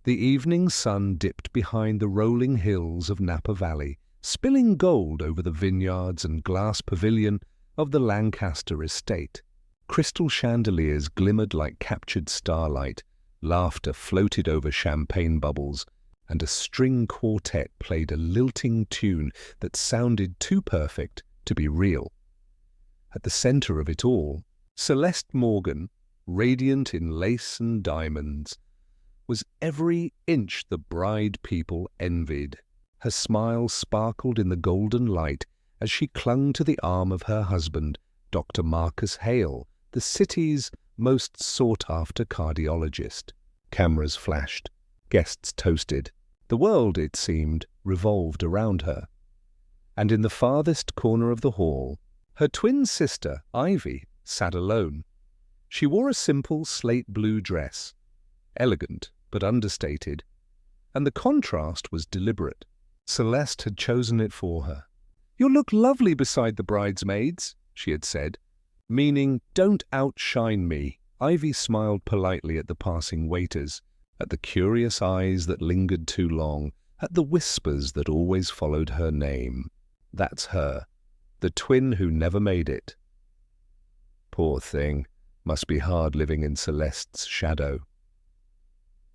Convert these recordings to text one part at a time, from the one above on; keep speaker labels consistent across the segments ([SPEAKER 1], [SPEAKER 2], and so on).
[SPEAKER 1] The evening sun dipped behind the rolling hills of Napa Valley, spilling gold over the vineyards and glass pavilion of the Lancaster estate. Crystal chandeliers glimmered like captured starlight, laughter floated over champagne bubbles, and a string quartet played a lilting tune that sounded too perfect to be real. At the center of it all, Celeste Morgan, radiant in lace and diamonds, was every inch the bride people envied. Her smile sparkled in the golden light as she clung to the arm of her husband, Dr. Marcus Hale, the city's most sought-after cardiologist. Cameras flashed. Guests toasted. The world, it seemed, revolved around her. And in the farthest corner of the hall, her twin sister, Ivy, sat alone. She wore a simple slate-blue dress, elegant but understated, and the contrast was deliberate. Celeste had chosen it for her. "You'll look lovely beside the bridesmaids," she had said, meaning, "don't outshine me." Ivy smiled politely at the passing waiters, at the curious eyes that lingered too long, at the whispers that always followed her name. That's her, the twin who never made it. Poor thing, must be hard living in Celeste's shadow.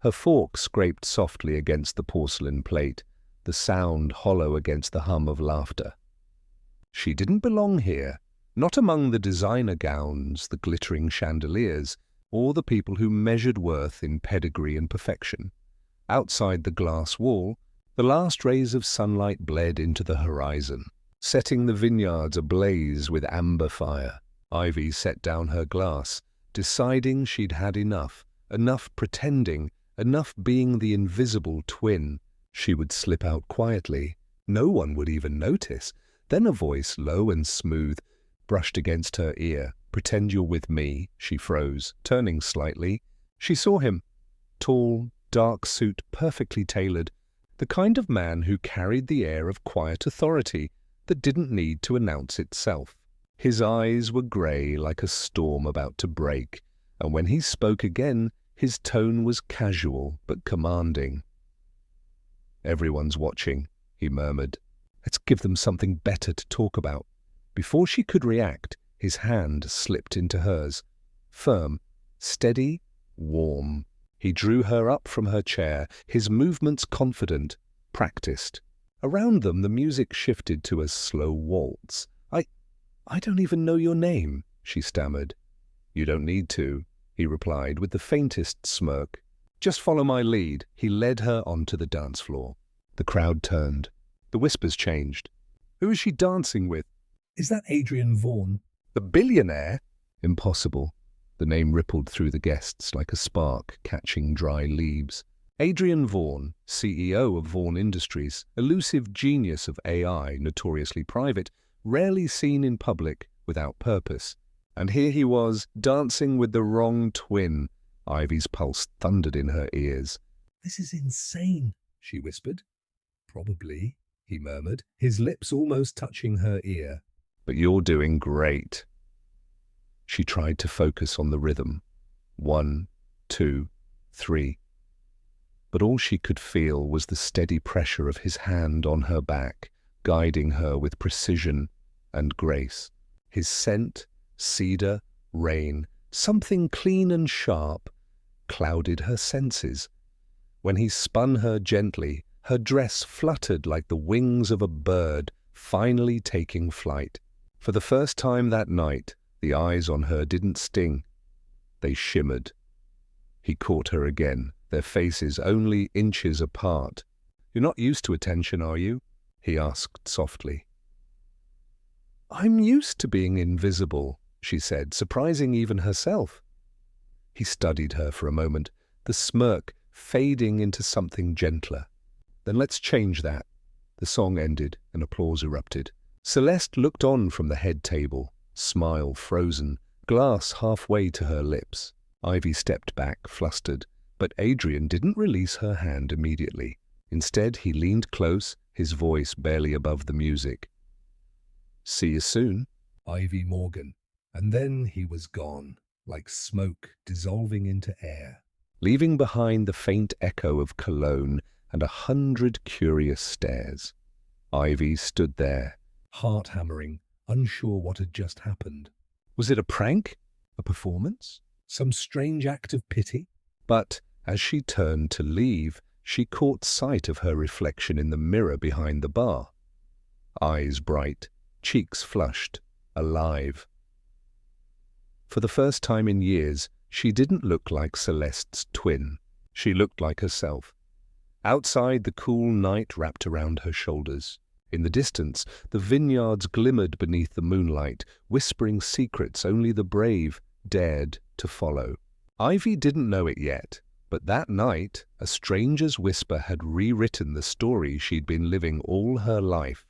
[SPEAKER 1] Her fork scraped softly against the porcelain plate, the sound hollow against the hum of laughter. She didn't belong here, not among the designer gowns, the glittering chandeliers, or the people who measured worth in pedigree and perfection. Outside the glass wall, the last rays of sunlight bled into the horizon, setting the vineyards ablaze with amber fire. Ivy set down her glass, deciding she'd had enough pretending, enough being the invisible twin. She would slip out quietly. No one would even notice. Then a voice, low and smooth, brushed against her ear. "Pretend you're with me." She froze, turning slightly. She saw him. Tall, dark suit, perfectly tailored. The kind of man who carried the air of quiet authority that didn't need to announce itself. His eyes were grey like a storm about to break, and when he spoke again, his tone was casual but commanding. "Everyone's watching," he murmured. "Let's give them something better to talk about." Before she could react, his hand slipped into hers. Firm, steady, warm. He drew her up from her chair, his movements confident, practiced. Around them the music shifted to a slow waltz. I don't even know your name," she stammered. "You don't need to," he replied with the faintest smirk. "Just follow my lead." He led her onto the dance floor. The crowd turned. The whispers changed. "Who is she dancing with?"
[SPEAKER 2] "Is that Adrian Vaughan?"
[SPEAKER 1] "The billionaire?" Impossible. The name rippled through the guests like a spark catching dry leaves. Adrian Vaughan, CEO of Vaughan Industries, elusive genius of AI, notoriously private, rarely seen in public without purpose. And here he was, dancing with the wrong twin. Ivy's pulse thundered in her ears.
[SPEAKER 2] "This is insane," she whispered. "Probably," he murmured, his lips almost touching her ear.
[SPEAKER 1] "But you're doing great." She tried to focus on the rhythm. 1, 2, 3. But all she could feel was the steady pressure of his hand on her back, guiding her with precision and grace. His scent, cedar, rain, something clean and sharp, clouded her senses. When he spun her gently, her dress fluttered like the wings of a bird finally taking flight. For the first time that night, the eyes on her didn't sting. They shimmered. He caught her again, their faces only inches apart. "You're not used to attention, are you?" he asked softly. "I'm used to being invisible," she said, surprising even herself. He studied her for a moment, the smirk fading into something gentler. "Then let's change that." The song ended and applause erupted. Celeste looked on from the head table, smile frozen, glass halfway to her lips. Ivy stepped back, flustered, but Adrian didn't release her hand immediately. Instead, he leaned close, his voice barely above the music. "See you soon."
[SPEAKER 2] Ivy Morgan. And then he was gone, like smoke dissolving into air.
[SPEAKER 1] leaving behind the faint echo of cologne and 100 curious stares. Ivy stood there,
[SPEAKER 2] heart hammering, unsure what had just happened.
[SPEAKER 1] Was it a prank? A performance?
[SPEAKER 2] Some strange act of pity?
[SPEAKER 1] But as she turned to leave, she caught sight of her reflection in the mirror behind the bar. Eyes bright, cheeks flushed, alive. For the first time in years, she didn't look like Celeste's twin. She looked like herself. Outside, the cool night wrapped around her shoulders. In the distance, the vineyards glimmered beneath the moonlight, whispering secrets only the brave dared to follow. Ivy didn't know it yet, but that night, a stranger's whisper had rewritten the story she'd been living all her life,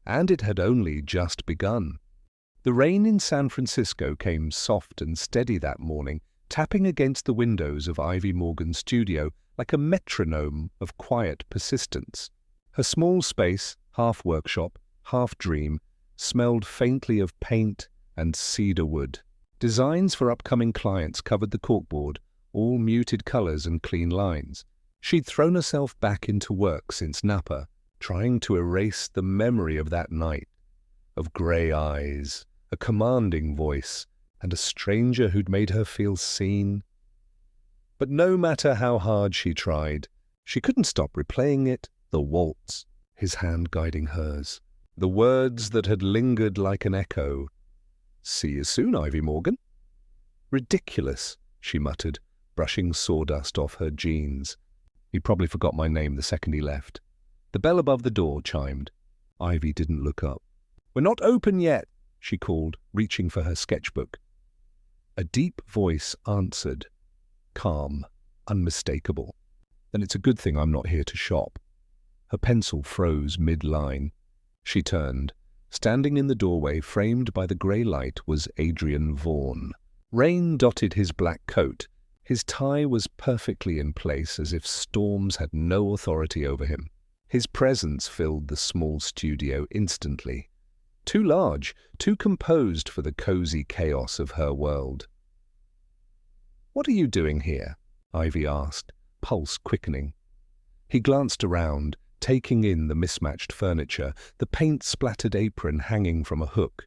[SPEAKER 1] and it had only just begun. The rain in San Francisco came soft and steady that morning, tapping against the windows of Ivy Morgan's studio like a metronome of quiet persistence. Her small space, half workshop, half dream, smelled faintly of paint and cedar wood. Designs for upcoming clients covered the corkboard, all muted colors and clean lines. She'd thrown herself back into work since Napa, trying to erase the memory of that night, of grey eyes, a commanding voice, and a stranger who'd made her feel seen. But no matter how hard she tried, she couldn't stop replaying it, the waltz, his hand guiding hers, the words that had lingered like an echo. "See you soon, Ivy Morgan." "Ridiculous," she muttered, brushing sawdust off her jeans. He probably forgot my name the second he left. The bell above the door chimed. Ivy didn't look up. "We're not open yet," she called, reaching for her sketchbook. A deep voice answered, calm, unmistakable. "Then it's a good thing I'm not here to shop." Her pencil froze mid-line. She turned. Standing in the doorway, framed by the grey light, was Adrian Vaughan. Rain dotted his black coat. His tie was perfectly in place, as if storms had no authority over him. His presence filled the small studio instantly. Too large, too composed for the cozy chaos of her world. "What are you doing here?" Ivy asked, pulse quickening. He glanced around, taking in the mismatched furniture, the paint-splattered apron hanging from a hook.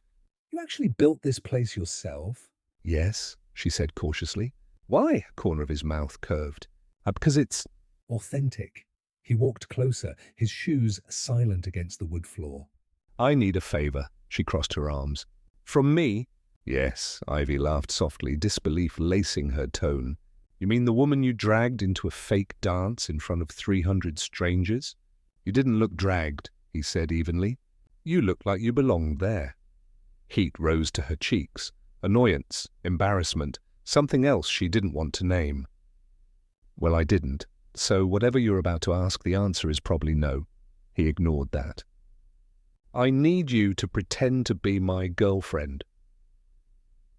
[SPEAKER 2] "You actually built this place yourself?"
[SPEAKER 1] "Yes," she said cautiously. "Why?" A corner of his mouth curved. Because it's
[SPEAKER 2] authentic." He walked closer, his shoes silent against the wood floor.
[SPEAKER 1] "I need a favor." She crossed her arms. "From me?" "Yes," Ivy laughed softly, disbelief lacing her tone. "You mean the woman you dragged into a fake dance in front of 300 strangers?" "You didn't look dragged," he said evenly. "You looked like you belonged there." Heat rose to her cheeks. Annoyance, embarrassment, something else she didn't want to name. "Well, I didn't. So whatever you're about to ask, the answer is probably no." He ignored that. "I need you to pretend to be my girlfriend."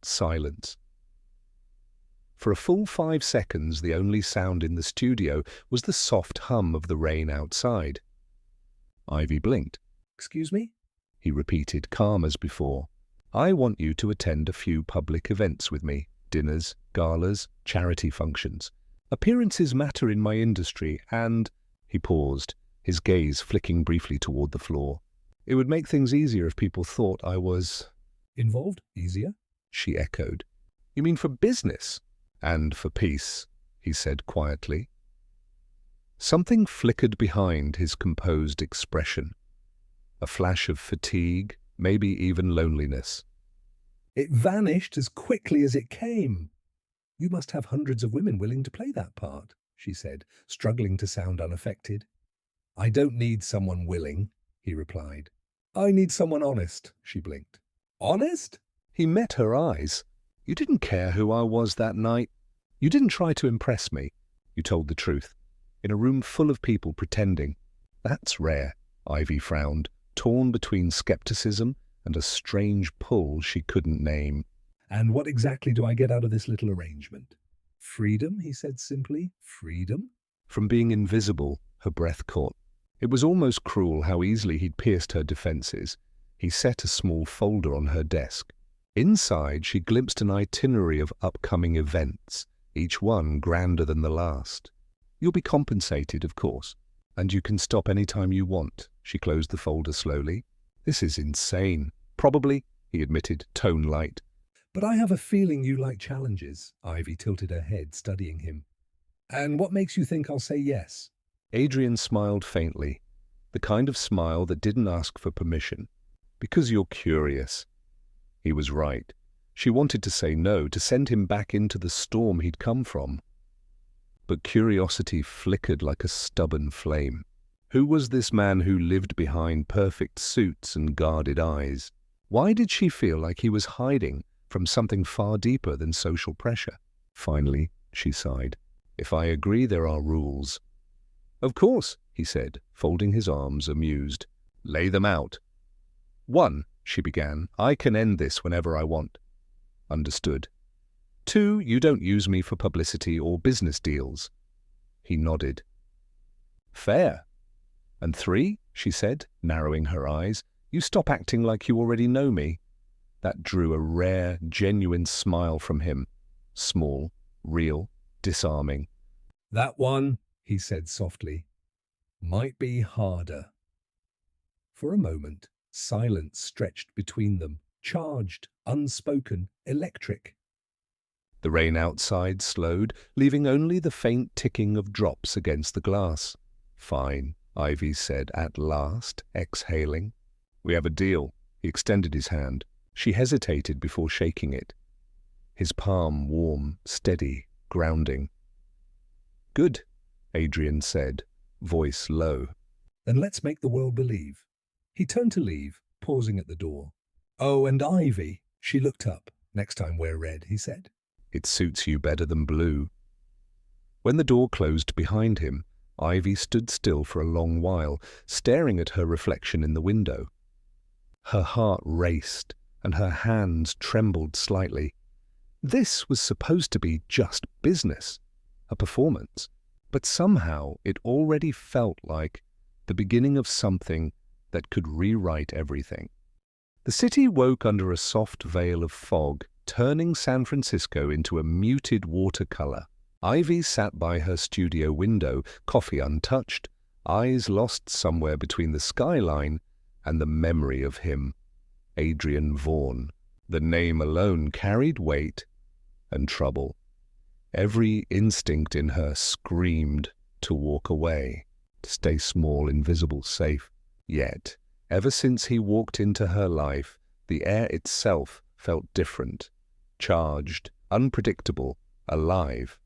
[SPEAKER 1] Silence. For a full 5 seconds, the only sound in the studio was the soft hum of the rain outside. Ivy blinked.
[SPEAKER 2] "Excuse me?"
[SPEAKER 1] He repeated, calm as before. "I want you to attend a few public events with me. Dinners, galas, charity functions. Appearances matter in my industry, and—" He paused, his gaze flicking briefly toward the floor. "It would make things easier if people thought I was—"
[SPEAKER 2] "Involved? Easier?"
[SPEAKER 1] she echoed. "You mean for business?" "And for peace," he said quietly. Something flickered behind his composed expression. A flash of fatigue, maybe even loneliness.
[SPEAKER 2] "It vanished as quickly as it came." "You must have hundreds of women willing to play that part," she said, struggling to sound unaffected. "I don't need someone willing," he replied. "I need someone honest," she blinked. "Honest?"
[SPEAKER 1] He met her eyes. "You didn't care who I was that night. You didn't try to impress me. You told the truth. In a room full of people pretending. That's rare." Ivy frowned, torn between skepticism and a strange pull she couldn't name.
[SPEAKER 2] "And what exactly do I get out of this little arrangement?" "Freedom," he said simply. "Freedom?"
[SPEAKER 1] From being invisible, her breath caught. It was almost cruel how easily he'd pierced her defenses. He set a small folder on her desk. Inside, she glimpsed an itinerary of upcoming events. each one grander than the last. You'll be compensated, of course, and you can stop any time you want. She closed the folder slowly. This is insane. Probably, he admitted, tone light.
[SPEAKER 2] But I have a feeling you like challenges. Ivy tilted her head, studying him. And what makes you think I'll say yes?
[SPEAKER 1] Adrian smiled faintly, the kind of smile that didn't ask for permission. Because you're curious. He was right. She wanted to say no, to send him back into the storm he'd come from. But curiosity flickered like a stubborn flame. Who was this man who lived behind perfect suits and guarded eyes? Why did she feel like he was hiding from something far deeper than social pressure? Finally, she sighed. If I agree, there are rules. Of course, he said, folding his arms, amused. Lay them out. 1, she began. I can end this whenever I want. Understood. 2, you don't use me for publicity or business deals. He nodded. Fair. And 3, she said, narrowing her eyes, you stop acting like you already know me. That drew a rare, genuine smile from him. Small, real, disarming.
[SPEAKER 2] That one, he said softly, might be harder. For a moment, silence stretched between them, charged, unspoken, electric.
[SPEAKER 1] The rain outside slowed, leaving only the faint ticking of drops against the glass. Fine, Ivy said at last, exhaling. We have a deal. He extended his hand. She hesitated before shaking it. His palm warm, steady, grounding. Good, Adrian said, voice low.
[SPEAKER 2] Then let's make the world believe. He turned to leave, pausing at the door. Oh, and Ivy. She looked up. Next time wear red, he said.
[SPEAKER 1] It suits you better than blue. When the door closed behind him, Ivy stood still for a long while, staring at her reflection in the window. Her heart raced, and her hands trembled slightly. This was supposed to be just business, a performance, but somehow it already felt like the beginning of something that could rewrite everything. The city woke under a soft veil of fog, turning San Francisco into a muted watercolor. Ivy sat by her studio window, coffee untouched, eyes lost somewhere between the skyline and the memory of him, Adrian Vaughn. The name alone carried weight and trouble. Every instinct in her screamed to walk away, to stay small, invisible, safe. Yet, ever since he walked into her life, the air itself felt different, charged, unpredictable, alive.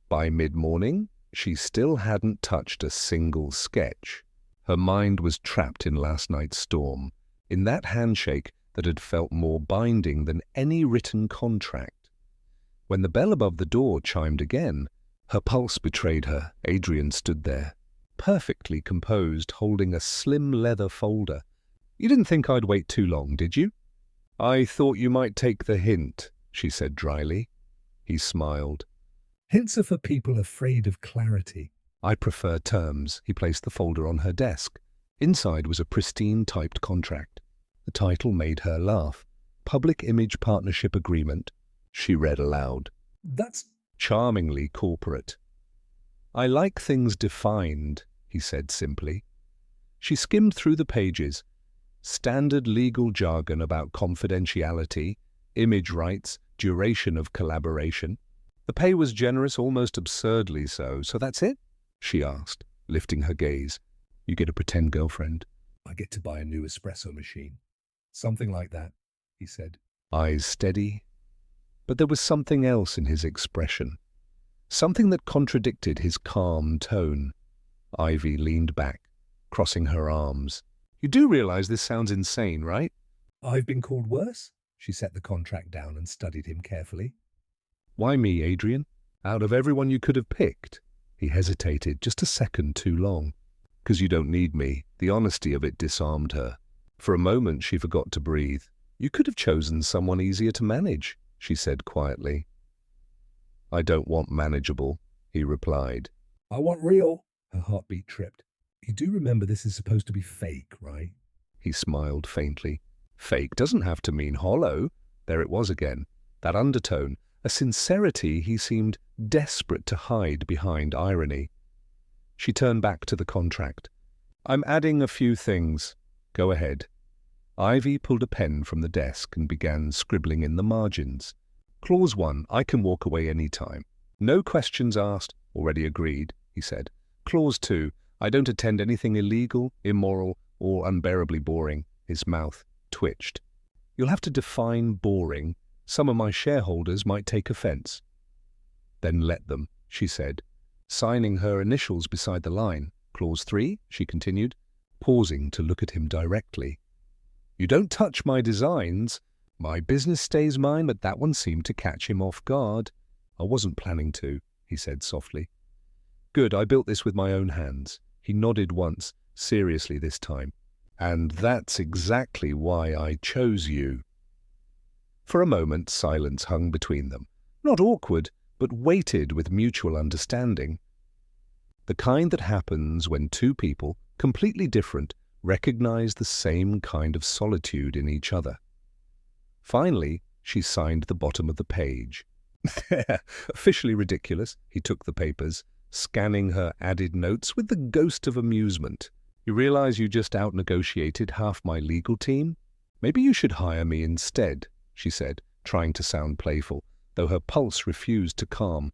[SPEAKER 1] By mid-morning, she still hadn't touched a single sketch. Her mind was trapped in last night's storm, in that handshake that had felt more binding than any written contract. When the bell above the door chimed again, her pulse betrayed her. Adrian stood there, perfectly composed, holding a slim leather folder. You didn't think I'd wait too long, did you? I thought you might take the hint, she said dryly. He smiled.
[SPEAKER 2] Hints are for people afraid of clarity.
[SPEAKER 1] I prefer terms. He placed the folder on her desk. Inside was a pristine typed contract. The title made her laugh. Public Image Partnership Agreement. She read aloud.
[SPEAKER 2] That's
[SPEAKER 1] charmingly corporate. I like things defined, he said simply. She skimmed through the pages. Standard legal jargon about confidentiality, image rights, duration of collaboration. The pay was generous, almost absurdly so. So that's it? She asked, lifting her gaze. You get a pretend girlfriend.
[SPEAKER 2] I get to buy a new espresso machine. Something like that, he said.
[SPEAKER 1] Eyes steady. But there was something else in his expression. Something that contradicted his calm tone. Ivy leaned back, crossing her arms. You do realize this sounds insane, right?
[SPEAKER 2] I've been called worse? She set the contract down and studied him carefully.
[SPEAKER 1] Why me, Adrian? Out of everyone you could have picked. He hesitated, just a second too long. Because you don't need me. The honesty of it disarmed her. For a moment she forgot to breathe. You could have chosen someone easier to manage, she said quietly. I don't want manageable, he replied.
[SPEAKER 2] I want real. Her heartbeat tripped. You do remember this is supposed to be fake, right?
[SPEAKER 1] He smiled faintly. Fake doesn't have to mean hollow. There it was again. That undertone, a sincerity he seemed desperate to hide behind irony. She turned back to the contract. "I'm adding a few things. Go ahead." Ivy pulled a pen from the desk and began scribbling in the margins. "Clause 1, I can walk away any time. No questions asked." "Already agreed," he said. "Clause 2, I don't attend anything illegal, immoral, or unbearably boring." His mouth twitched. "You'll have to define boring. Some of my shareholders might take offense." "Then let them," she said, signing her initials beside the line. "Clause 3, she continued, pausing to look at him directly. "You don't touch my designs. My business stays mine," but that one seemed to catch him off guard. "I wasn't planning to," he said softly. "Good, I built this with my own hands." He nodded once, seriously this time. "And that's exactly why I chose you." For a moment, silence hung between them. Not awkward, but weighted with mutual understanding. The kind that happens when two people, completely different, recognize the same kind of solitude in each other. Finally, she signed the bottom of the page. Officially ridiculous, he took the papers, scanning her added notes with the ghost of amusement. "You realize you just out-negotiated half my legal team? Maybe you should hire me instead," she said, trying to sound playful, though her pulse refused to calm.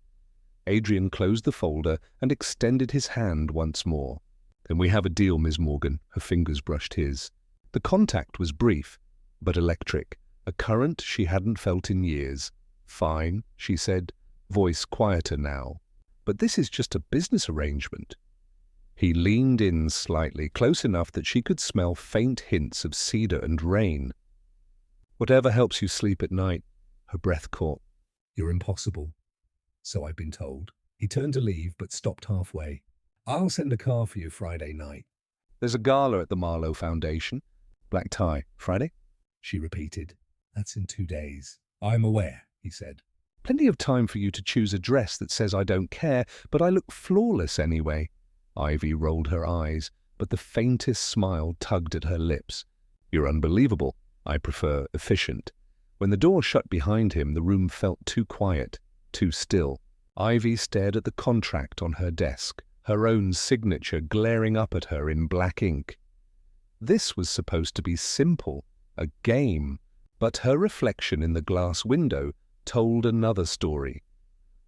[SPEAKER 1] Adrian closed the folder and extended his hand once more. "Then we have a deal, Ms. Morgan." Her fingers brushed his. The contact was brief, but electric, a current she hadn't felt in years. "Fine," she said, voice quieter now. "But this is just a business arrangement." He leaned in slightly, close enough that she could smell faint hints of cedar and rain. "Whatever helps you sleep at night." Her breath caught.
[SPEAKER 2] "You're impossible." "So I've been told." He turned to leave, but stopped halfway. "I'll send a car for you Friday night."
[SPEAKER 1] "There's a gala at the Marlowe Foundation. Black tie. Friday?"
[SPEAKER 2] she repeated. "That's in 2 days." "I'm aware," he said.
[SPEAKER 1] "Plenty of time for you to choose a dress that says I don't care, but I look flawless anyway." Ivy rolled her eyes, but the faintest smile tugged at her lips. "You're unbelievable. I prefer efficient." When the door shut behind him, the room felt too quiet, too still. Ivy stared at the contract on her desk, her own signature glaring up at her in black ink. This was supposed to be simple, a game, but her reflection in the glass window told another story,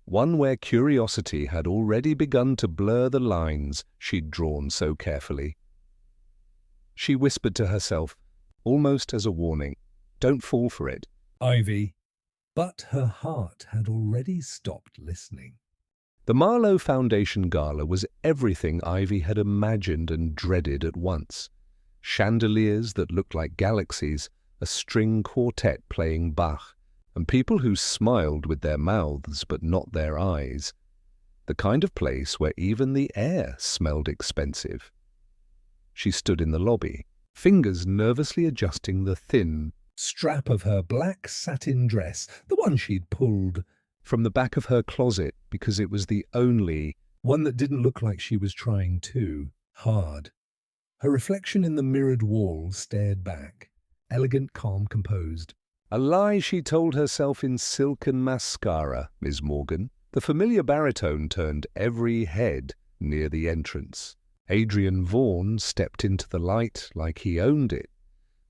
[SPEAKER 1] one where curiosity had already begun to blur the lines she'd drawn so carefully. She whispered to herself, almost as a warning, "Don't fall for it."
[SPEAKER 2] "Ivy." But her heart had already stopped listening.
[SPEAKER 1] The Marlowe Foundation Gala was everything Ivy had imagined and dreaded at once. Chandeliers that looked like galaxies, a string quartet playing Bach, and people who smiled with their mouths but not their eyes. The kind of place where even the air smelled expensive. She stood in the lobby, fingers nervously adjusting the thin
[SPEAKER 2] strap of her black satin dress, the one she'd pulled
[SPEAKER 1] from the back of her closet because it was the only
[SPEAKER 2] one that didn't look like she was trying too hard. Her reflection in the mirrored wall stared back, elegant, calm, composed.
[SPEAKER 1] A lie she told herself in silken mascara, Ms. Morgan. The familiar baritone turned every head near the entrance. Adrian Vaughan stepped into the light like he owned it.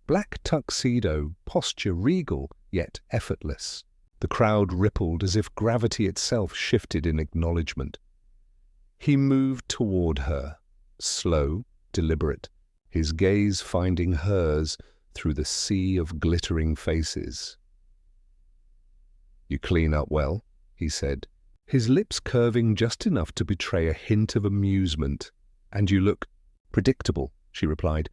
[SPEAKER 1] Black tuxedo, posture regal, yet effortless. The crowd rippled as if gravity itself shifted in acknowledgement. He moved toward her, slow, deliberate, his gaze finding hers through the sea of glittering faces. "You clean up well," he said, his lips curving just enough to betray a hint of amusement. "And you look predictable," she replied,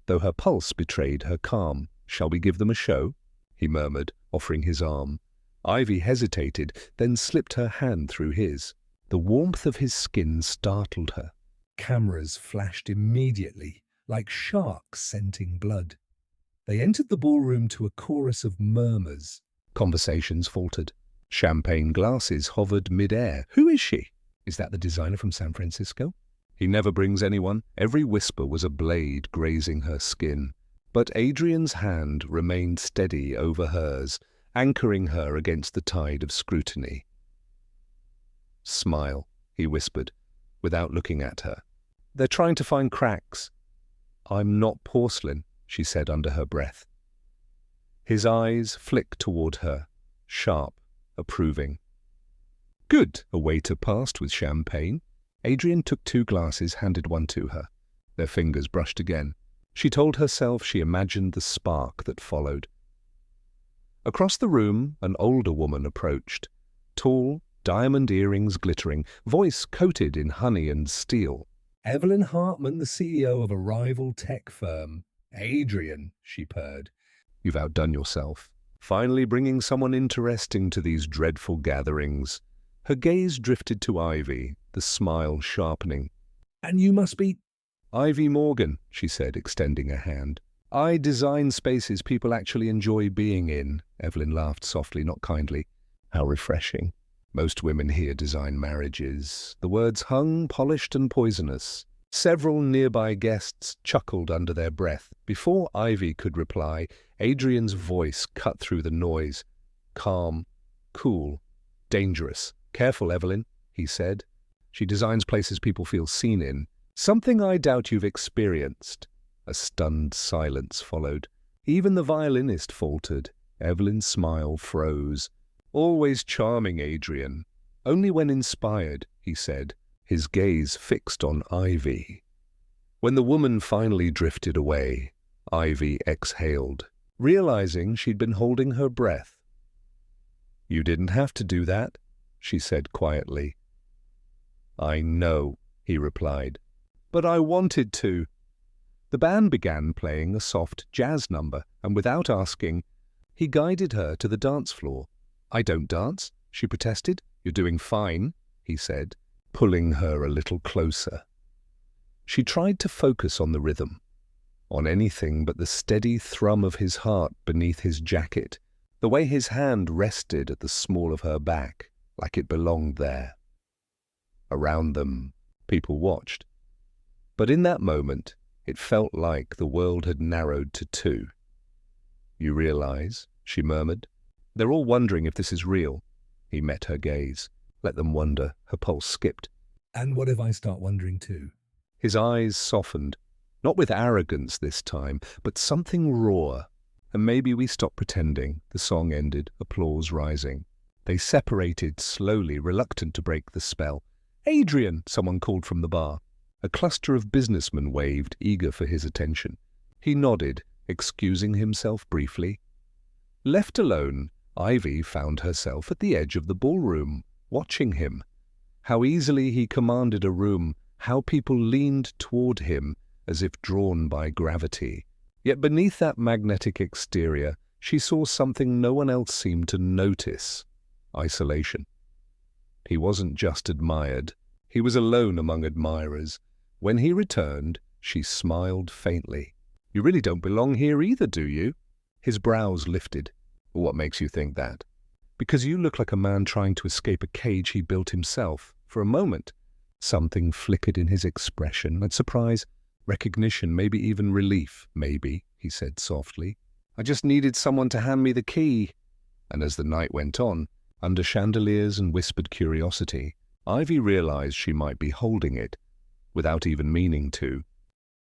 [SPEAKER 1] though her pulse betrayed her calm. "Shall we give them a show?" he murmured, offering his arm. Ivy hesitated, then slipped her hand through his. The warmth of his skin startled her.
[SPEAKER 2] Cameras flashed immediately, like sharks scenting blood. They entered the ballroom to a chorus of murmurs.
[SPEAKER 1] Conversations faltered. Champagne glasses hovered mid-air. "Who is she?" "Is that the designer from San Francisco?" "He never brings anyone." Every whisper was a blade grazing her skin. But Adrian's hand remained steady over hers, anchoring her against the tide of scrutiny. "Smile," he whispered, without looking at her. "They're trying to find cracks." "I'm not porcelain," she said under her breath. His eyes flicked toward her, sharp, approving. "Good." A waiter passed with champagne. Adrian took 2 glasses, handed one to her. Their fingers brushed again. She told herself she imagined the spark that followed. Across the room, an older woman approached, tall, diamond earrings glittering, voice coated in honey and steel.
[SPEAKER 2] "Evelyn Hartman, the CEO of a rival tech firm." "Adrian," she purred.
[SPEAKER 1] "You've outdone yourself. Finally bringing someone interesting to these dreadful gatherings." Her gaze drifted to Ivy, the smile sharpening.
[SPEAKER 2] "And you must be—"
[SPEAKER 1] "Ivy Morgan," she said, extending a hand. "I design spaces people actually enjoy being in." Evelyn laughed softly, not kindly. "How refreshing. Most women here design marriages." The words hung, polished and poisonous. Several nearby guests chuckled under their breath. Before Ivy could reply, Adrian's voice cut through the noise. Calm, cool, dangerous. "Careful, Evelyn," he said. "She designs places people feel seen in. Something I doubt you've experienced." A stunned silence followed. Even the violinist faltered. Evelyn's smile froze. "Always charming, Adrian. Only when inspired," he said, his gaze fixed on Ivy. When the woman finally drifted away, Ivy exhaled, realizing she'd been holding her breath. "You didn't have to do that," she said quietly. "I know," he replied, "but I wanted to." The band began playing a soft jazz number, and without asking, he guided her to the dance floor. "I don't dance," she protested. "You're doing fine," he said, pulling her a little closer. She tried to focus on the rhythm, on anything but the steady thrum of his heart beneath his jacket, the way his hand rested at the small of her back, like it belonged there. Around them, people watched. But in that moment, it felt like the world had narrowed to 2. "You realize," she murmured. "They're all wondering if this is real." He met her gaze. "Let them wonder." Her pulse skipped.
[SPEAKER 2] "And what if I start wondering too?"
[SPEAKER 1] His eyes softened, not with arrogance this time, but something raw. "And maybe we stop pretending." The song ended, applause rising. They separated slowly, reluctant to break the spell. "Adrian!" someone called from the bar. A cluster of businessmen waved, eager for his attention. He nodded, excusing himself briefly. Left alone, Ivy found herself at the edge of the ballroom, watching him. How easily he commanded a room, how people leaned toward him as if drawn by gravity. Yet beneath that magnetic exterior, she saw something no one else seemed to notice: isolation. He wasn't just admired, he was alone among admirers. When he returned, she smiled faintly. "You really don't belong here either, do you?" His brows lifted. "What makes you think that?" "Because you look like a man trying to escape a cage he built himself." For a moment, something flickered in his expression, and surprise, recognition, maybe even relief. "Maybe," he said softly. "I just needed someone to hand me the key." And as the night went on, under chandeliers and whispered curiosity, Ivy realized she might be holding it, without even meaning to.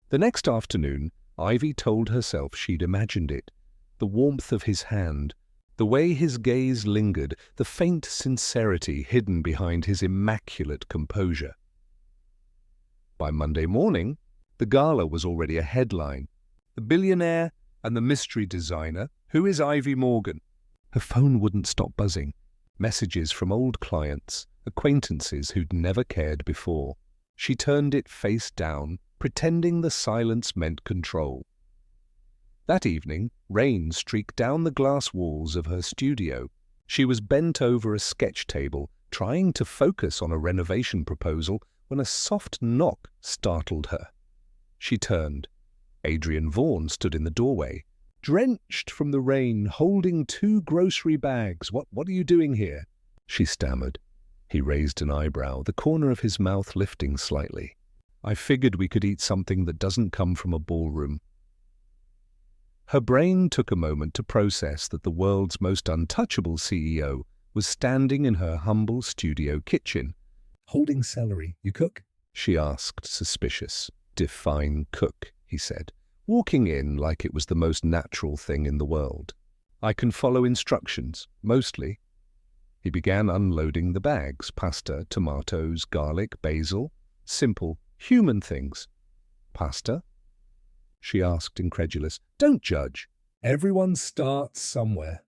[SPEAKER 1] The next afternoon, Ivy told herself she'd imagined it. The warmth of his hand, the way his gaze lingered, the faint sincerity hidden behind his immaculate composure. By Monday morning, the gala was already a headline. "The billionaire and the mystery designer, who is Ivy Morgan?" Her phone wouldn't stop buzzing. Messages from old clients, acquaintances who'd never cared before. She turned it face down, pretending the silence meant control. That evening, rain streaked down the glass walls of her studio. She was bent over a sketch table, trying to focus on a renovation proposal, when a soft knock startled her. She turned. Adrian Vaughan stood in the doorway, drenched from the rain, holding 2 grocery bags. What are you doing here?" she stammered. He raised an eyebrow, the corner of his mouth lifting slightly. "I figured we could eat something that doesn't come from a ballroom." Her brain took a moment to process that the world's most untouchable CEO was standing in her humble studio kitchen.
[SPEAKER 2] "Holding celery. You cook?"
[SPEAKER 1] She asked, suspicious. "Define cook," he said, walking in like it was the most natural thing in the world. "I can follow instructions, mostly." He began unloading the bags: pasta, tomatoes, garlic, basil, simple, human things. "Pasta?" she asked, incredulous. "Don't judge."
[SPEAKER 2] "Everyone starts somewhere."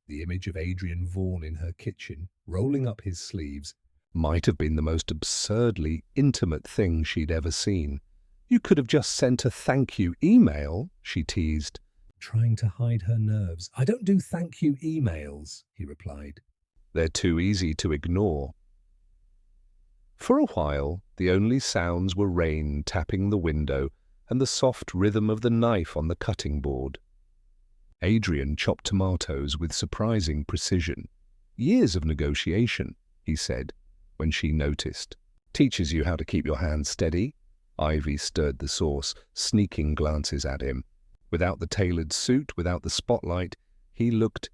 [SPEAKER 2] The image of Adrian Vaughan in her kitchen, rolling up his sleeves,
[SPEAKER 1] might have been the most absurdly intimate thing she'd ever seen. "You could have just sent a thank you email," she teased.
[SPEAKER 2] trying to hide her nerves. "I don't do thank you emails," he replied.
[SPEAKER 1] "They're too easy to ignore." For a while, the only sounds were rain tapping the window and the soft rhythm of the knife on the cutting board. Adrian chopped tomatoes with surprising precision. "Years of negotiation," he said, when she noticed. "Teaches you how to keep your hands steady." Ivy stirred the sauce, sneaking glances at him. Without the tailored suit, without the spotlight, he looked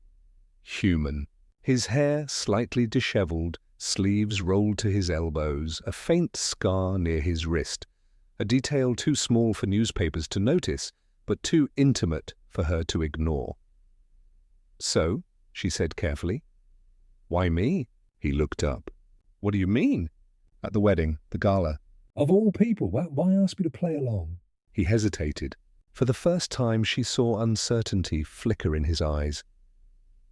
[SPEAKER 1] human. His hair slightly disheveled, sleeves rolled to his elbows, a faint scar near his wrist, a detail too small for newspapers to notice, but too intimate for her to ignore. "So," she said carefully. "Why me?" He looked up. "What do you mean?" "At the wedding, the gala."
[SPEAKER 2] "Of all people, why ask me to play along?"
[SPEAKER 1] He hesitated. For the first time she saw uncertainty flicker in his eyes.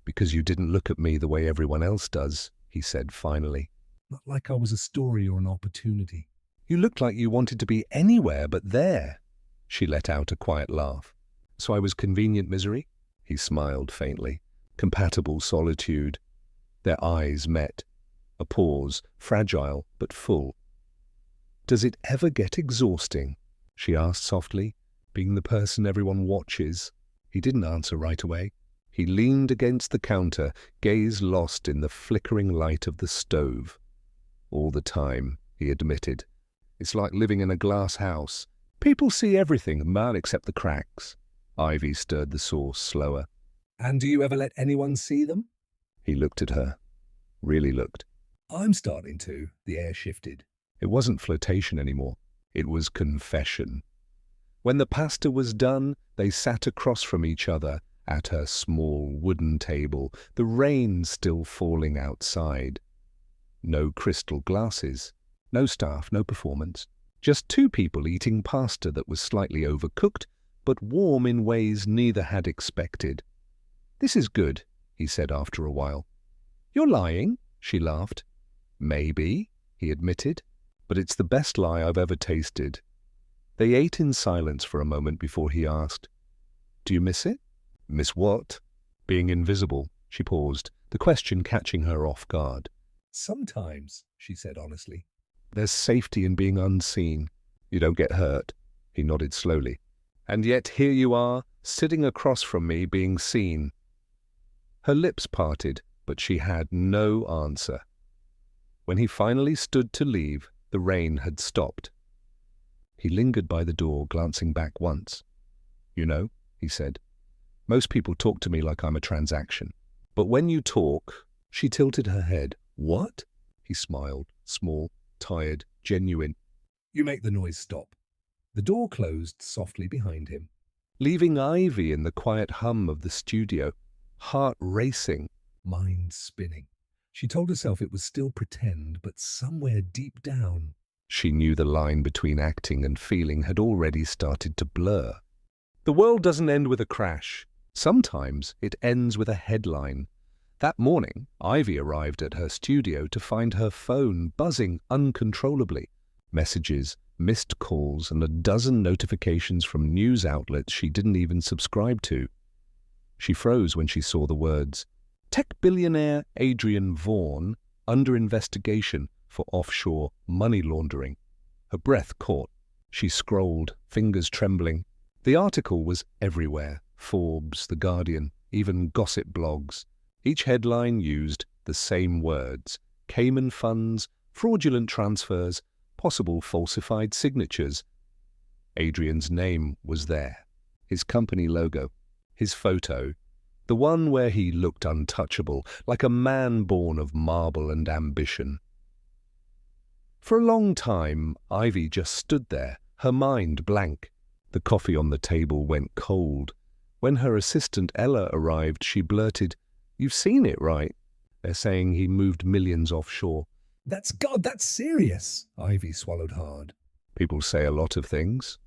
[SPEAKER 1] "Because you didn't look at me the way everyone else does," he said finally.
[SPEAKER 2] "Not like I was a story or an opportunity."
[SPEAKER 1] "You looked like you wanted to be anywhere but there." She let out a quiet laugh. "So I was convenient misery?" He smiled faintly. Compatible solitude. Their eyes met. A pause, fragile but full. "Does it ever get exhausting?" she asked softly. "Being the person everyone watches?" He didn't answer right away. He leaned against the counter, gaze lost in the flickering light of the stove. "All the time," he admitted. "It's like living in a glass house. People see everything, man, except the cracks." Ivy stirred the sauce slower.
[SPEAKER 2] "And do you ever let anyone see them?"
[SPEAKER 1] He looked at her. Really looked.
[SPEAKER 2] "I'm starting to." The air shifted.
[SPEAKER 1] It wasn't flirtation anymore. It was confession. When the pasta was done, they sat across from each other at her small wooden table, the rain still falling outside. No crystal glasses, no staff, no performance. Just two people eating pasta that was slightly overcooked, but warm in ways neither had expected. "This is good," he said after a while. "You're lying," she laughed. "Maybe," he admitted, "but it's the best lie I've ever tasted." They ate in silence for a moment before he asked, "Do you miss it?" "Miss what?" "Being invisible." She paused, the question catching her off guard.
[SPEAKER 2] "Sometimes," she said honestly.
[SPEAKER 1] "There's safety in being unseen. You don't get hurt." He nodded slowly. "And yet here you are, sitting across from me, being seen." Her lips parted, but she had no answer. When he finally stood to leave, the rain had stopped. He lingered by the door, glancing back once. "You know," he said, "most people talk to me like I'm a transaction. But when you talk—" She tilted her head. "What?" He smiled, small, tired, genuine.
[SPEAKER 2] "You make the noise stop." The door closed softly behind him,
[SPEAKER 1] leaving Ivy in the quiet hum of the studio, heart racing.
[SPEAKER 2] mind spinning. She told herself it was still pretend, but somewhere deep down,
[SPEAKER 1] She knew the line between acting and feeling had already started to blur. The world doesn't end with a crash. Sometimes it ends with a headline. That morning, Ivy arrived at her studio to find her phone buzzing uncontrollably. Messages, missed calls, and a dozen notifications from news outlets she didn't even subscribe to. She froze when she saw the words, "Tech billionaire Adrian Vaughan under investigation for offshore money laundering." Her breath caught. She scrolled, fingers trembling. The article was everywhere: Forbes, The Guardian, even gossip blogs. Each headline used the same words: Cayman funds, fraudulent transfers, possible falsified signatures. Adrian's name was there. his company logo, his photo, the one where he looked untouchable, like a man born of marble and ambition. For a long time, Ivy just stood there, her mind blank. The coffee on the table went cold. When her assistant Ella arrived, she blurted, "You've seen it, right? They're saying he moved millions offshore."
[SPEAKER 2] That's serious. Ivy swallowed hard.
[SPEAKER 1] People say a lot of things.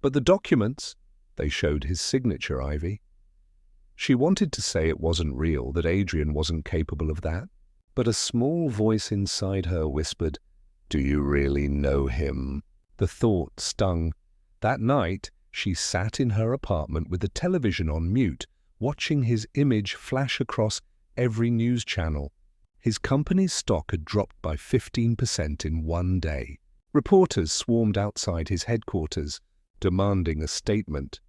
[SPEAKER 1] But the documents, they showed his signature, Ivy. She wanted to say it wasn't real, that Adrian wasn't capable of that. But a small voice inside her whispered, "Do you really know him?" The thought stung. That night, she sat in her apartment with the television on mute, watching his image flash across every news channel. His company's stock had dropped by 15% in one day. Reporters swarmed outside his headquarters, demanding a statement.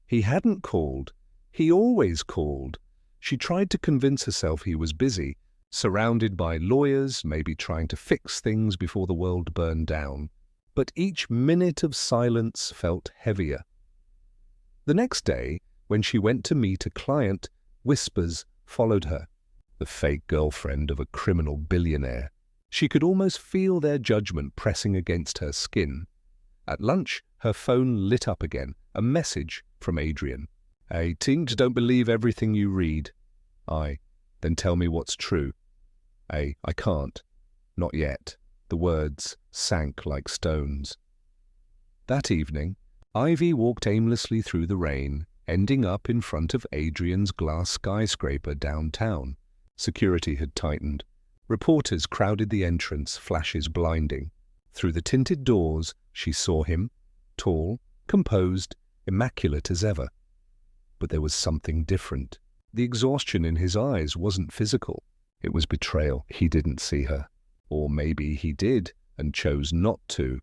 [SPEAKER 1] He hadn't called. He always called. She tried to convince herself he was busy, surrounded by lawyers, maybe trying to fix things before the world burned down. But each minute of silence felt heavier. The next day, when she went to meet a client, whispers followed her. The fake girlfriend of a criminal billionaire. She could almost feel their judgment pressing against her skin. At lunch, her phone lit up again, a message from Adrian. "Hey, teens don't believe everything you read." Then tell me what's true." I can't. Not yet." The words sank like stones. That evening, Ivy walked aimlessly through the rain, ending up in front of Adrian's glass skyscraper downtown. Security had tightened. Reporters crowded the entrance, flashes blinding. Through the tinted doors, she saw him, tall, composed, immaculate as ever. But there was something different. The exhaustion in his eyes wasn't physical. It was betrayal. He didn't see her. Or maybe he did and chose not to.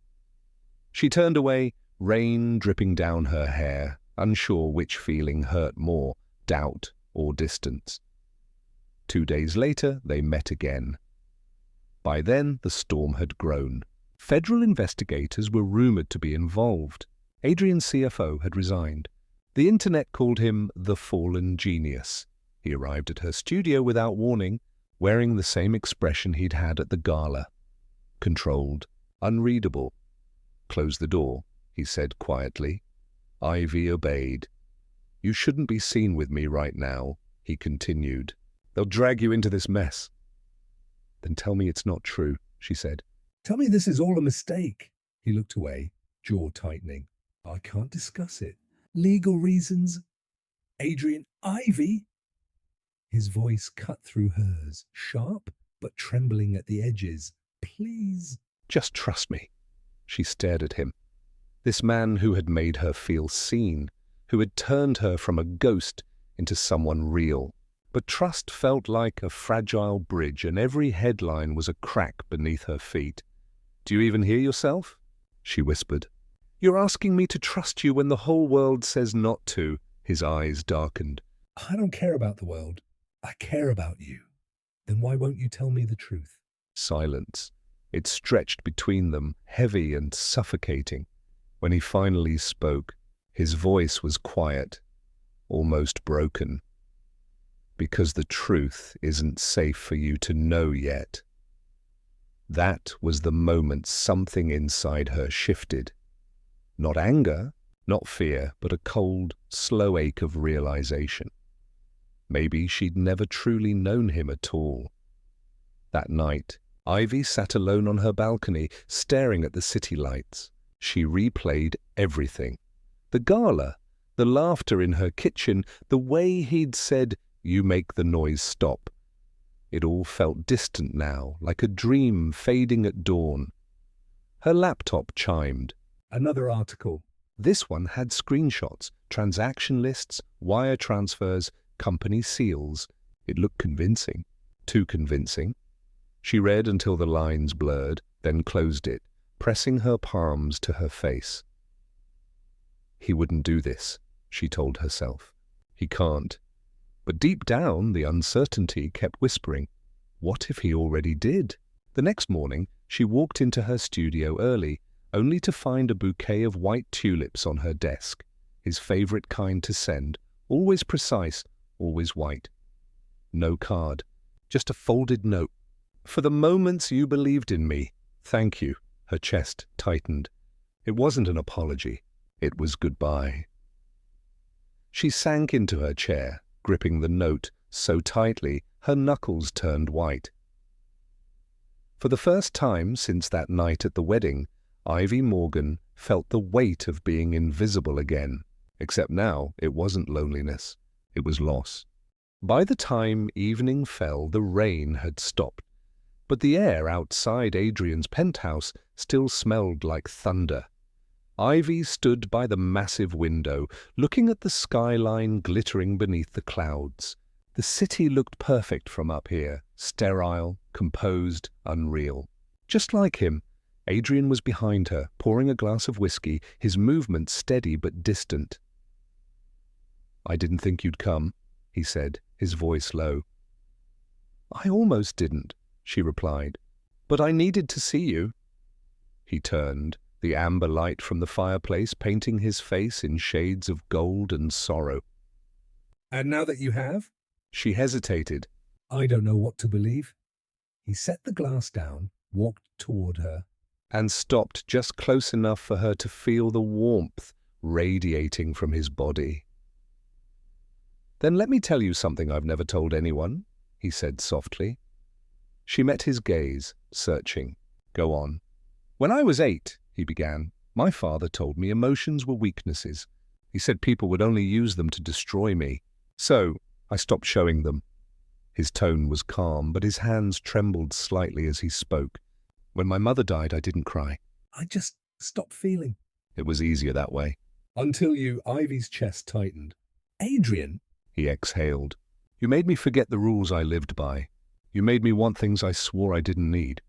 [SPEAKER 1] She turned away, rain dripping down her hair, unsure which feeling hurt more, doubt or distance. 2 days later, they met again. By then, the storm had grown. Federal investigators were rumored to be involved. Adrian's CFO had resigned. The internet called him the fallen genius. He arrived at her studio without warning, wearing the same expression he'd had at the gala. Controlled, unreadable. "Close the door," he said quietly. Ivy obeyed. "You shouldn't be seen with me right now," he continued. "They'll drag you into this mess." "Then tell me it's not true," she said.
[SPEAKER 2] "Tell me this is all a mistake." He looked away, jaw tightening. "I can't discuss it. Legal reasons." "Adrian, Ivy!" His voice cut through hers, sharp but trembling at the edges. "Please."
[SPEAKER 1] "Just trust me." She stared at him. This man who had made her feel seen, who had turned her from a ghost into someone real. But trust felt like a fragile bridge, and every headline was a crack beneath her feet. "Do you even hear yourself?" she whispered. "You're asking me to trust you when the whole world says not to." His eyes darkened.
[SPEAKER 2] "I don't care about the world. I care about you." "Then why won't you tell me the truth?"
[SPEAKER 1] Silence. It stretched between them, heavy and suffocating. When he finally spoke, his voice was quiet, almost broken. "Because the truth isn't safe for you to know yet." That was the moment something inside her shifted. Not anger, not fear, but a cold, slow ache of realization. Maybe she'd never truly known him at all. That night, Ivy sat alone on her balcony, staring at the city lights. She replayed everything. The gala, the laughter in her kitchen, the way he'd said, "You make the noise stop." It all felt distant now, like a dream fading at dawn. Her laptop chimed.
[SPEAKER 2] Another article.
[SPEAKER 1] This one had screenshots, transaction lists, wire transfers, company seals. It looked convincing. Too convincing. She read until the lines blurred, then closed it, pressing her palms to her face. He wouldn't do this, she told herself. He can't. But deep down, the uncertainty kept whispering, what if he already did? The next morning, she walked into her studio early, only to find a bouquet of white tulips on her desk. his favorite kind to send, always precise, always white. No card, just a folded note. "For the moments you believed in me, thank you." Her chest tightened. It wasn't an apology. It was goodbye. She sank into her chair, gripping the note so tightly her knuckles turned white. For the first time since that night at the wedding, Ivy Morgan felt the weight of being invisible again, except now it wasn't loneliness, it was loss. By the time evening fell, the rain had stopped, but the air outside Adrian's penthouse still smelled like thunder. Ivy stood by the massive window, looking at the skyline glittering beneath the clouds. The city looked perfect from up here, sterile, composed, unreal. Just like him, Adrian was behind her, pouring a glass of whiskey, his movements steady but distant. "I didn't think you'd come," he said, his voice low. "I almost didn't," she replied, "but I needed to see you." He turned, the amber light from the fireplace painting his face in shades of gold and sorrow.
[SPEAKER 2] "And now that you have?"
[SPEAKER 1] She hesitated.
[SPEAKER 2] "I don't know what to believe." He set the glass down, walked toward her,
[SPEAKER 1] and stopped just close enough for her to feel the warmth radiating from his body. "Then let me tell you something I've never told anyone," he said softly. She met his gaze, searching. "Go on." "When I was 8, he began, "my father told me emotions were weaknesses. He said people would only use them to destroy me. So I stopped showing them." His tone was calm, but his hands trembled slightly as he spoke. "When my mother died, I didn't cry.
[SPEAKER 2] "I just stopped feeling."
[SPEAKER 1] It was easier that way."
[SPEAKER 2] Until you, Ivy's chest tightened. "Adrian?"
[SPEAKER 1] He exhaled. "You made me forget the rules I lived by. You made me want things I swore I didn't need.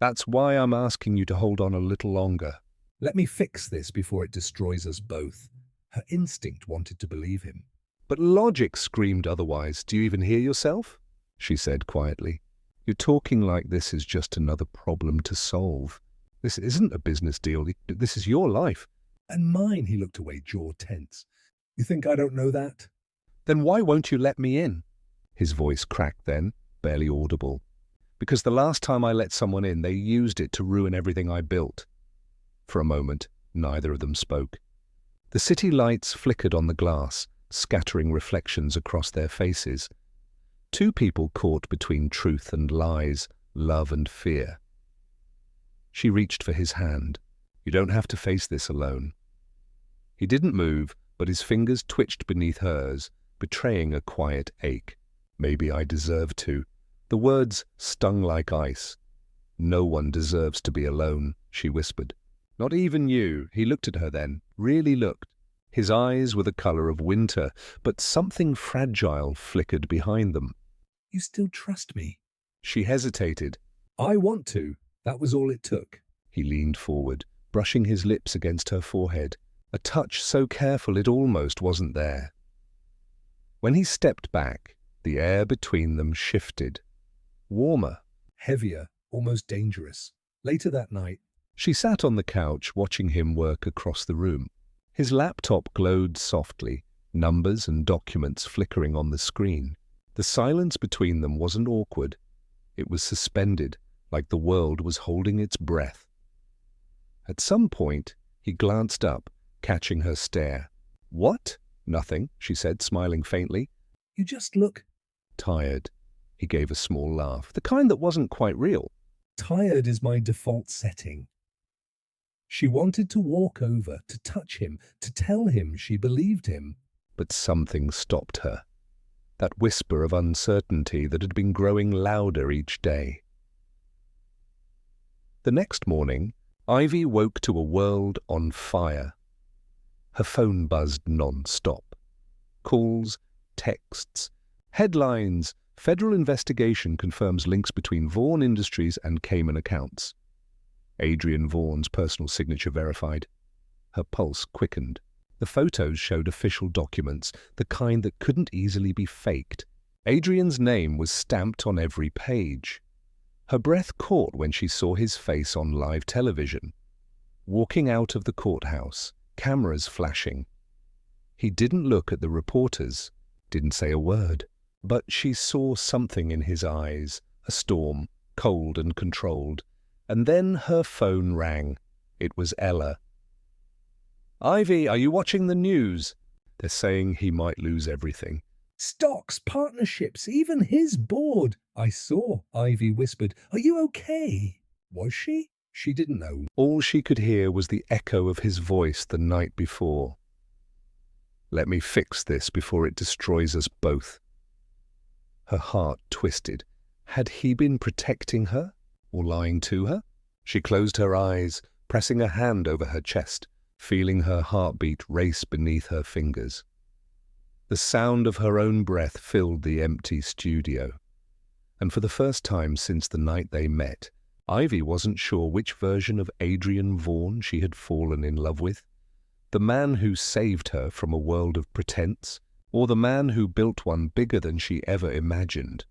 [SPEAKER 1] That's why I'm asking you to hold on a little longer."
[SPEAKER 2] "Let me fix this before it destroys us both." Her instinct wanted to believe him.
[SPEAKER 1] "But logic screamed otherwise. Do you even hear yourself?" she said quietly. "You're talking like this is just another problem to solve. This isn't a business deal. This is your life."
[SPEAKER 2] "And mine," he looked away, jaw tense. "You think I don't know that?"
[SPEAKER 1] "Then why won't you let me in?" His voice cracked then, barely audible. "Because the last time I let someone in, they used it to ruin everything I built." For a moment, neither of them spoke. The city lights flickered on the glass, scattering reflections across their faces. Two people caught between truth and lies, love and fear. She reached for his hand. "You don't have to face this alone." He didn't move, but his fingers twitched beneath hers, betraying a quiet ache. "Maybe I deserve to." The words stung like ice. "No one deserves to be alone," she whispered. "Not even you." He looked at her then, really looked. His eyes were the color of winter, but something fragile flickered behind them.
[SPEAKER 2] "You still trust me?"
[SPEAKER 1] She hesitated.
[SPEAKER 2] "I want to." That was all it took.
[SPEAKER 1] He leaned forward, brushing his lips against her forehead, a touch so careful it almost wasn't there. When he stepped back, the air between them shifted. Warmer.
[SPEAKER 2] Heavier, almost dangerous. Later that night,
[SPEAKER 1] She sat on the couch watching him work across the room. His laptop glowed softly, numbers and documents flickering on the screen. The silence between them wasn't awkward. It was suspended, like the world was holding its breath. At some point, he glanced up, catching her stare. "What?" "Nothing," she said, smiling faintly.
[SPEAKER 2] "You just look..."
[SPEAKER 1] "Tired." He gave a small laugh, the kind that wasn't quite real.
[SPEAKER 2] "Tired is my default setting." She wanted to walk over, to touch him, to tell him she believed him.
[SPEAKER 1] But something stopped her. That whisper of uncertainty that had been growing louder each day. The next morning, Ivy woke to a world on fire. Her phone buzzed non-stop. Calls, texts, headlines. Federal investigation confirms links between Vaughan Industries and Cayman accounts. Adrian Vaughan's personal signature verified. Her pulse quickened. The photos showed official documents, the kind that couldn't easily be faked. Adrian's name was stamped on every page. Her breath caught when she saw his face on live television. Walking out of the courthouse, cameras flashing. He didn't look at the reporters, didn't say a word, but she saw something in his eyes, a storm, cold and controlled. And then her phone rang. It was Ella. "Ivy, are you watching the news? They're saying he might lose everything."
[SPEAKER 2] Stocks, partnerships, even his board. I saw, Ivy whispered. Are you okay? Was she? She didn't know.
[SPEAKER 1] All she could hear was the echo of his voice the night before. "Let me fix this before it destroys us both." Her heart twisted. Had he been protecting her or lying to her? She closed her eyes, pressing a hand over her chest, feeling her heartbeat race beneath her fingers. The sound of her own breath filled the empty studio. And for the first time since the night they met, Ivy wasn't sure which version of Adrian Vaughan she had fallen in love with. The man who saved her from a world of pretense, or the man who built one bigger than she ever imagined.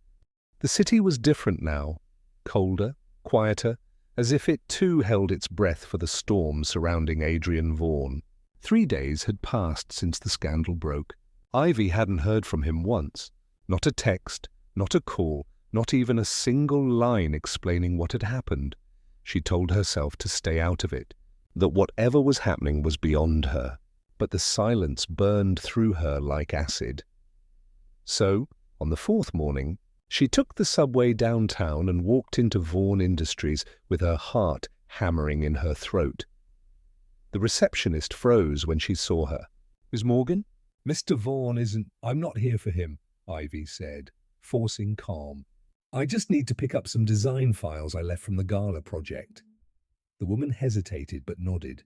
[SPEAKER 1] The city was different now, colder, quieter, as if it too held its breath for the storm surrounding Adrian Vaughan. 3 days had passed since the scandal broke. Ivy hadn't heard from him once. Not a text, not a call, not even a single line explaining what had happened. She told herself to stay out of it, that whatever was happening was beyond her, but the silence burned through her like acid. So, on the 4th morning, she took the subway downtown and walked into Vaughan Industries with her heart hammering in her throat. The receptionist froze when she saw her. "Is Morgan?"
[SPEAKER 2] Mr. Vaughan isn't. I'm not here for him, Ivy said, forcing calm. I just need to pick up some design files I left from the gala project. The woman hesitated but nodded.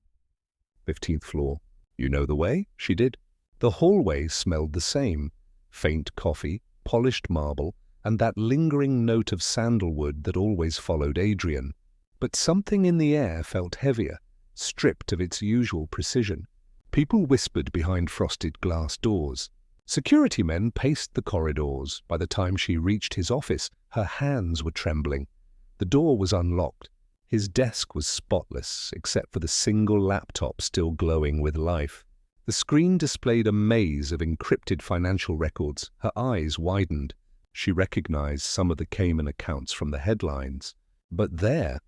[SPEAKER 1] 15th floor. "You know the way?" She did. The hallway smelled the same. Faint coffee, polished marble, and that lingering note of sandalwood that always followed Adrian. But something in the air felt heavier, stripped of its usual precision. People whispered behind frosted glass doors. Security men paced the corridors. By the time she reached his office, her hands were trembling. The door was unlocked. His desk was spotless, except for the single laptop still glowing with life. The screen displayed a maze of encrypted financial records. Her eyes widened. She recognized some of the Cayman accounts from the headlines. But there,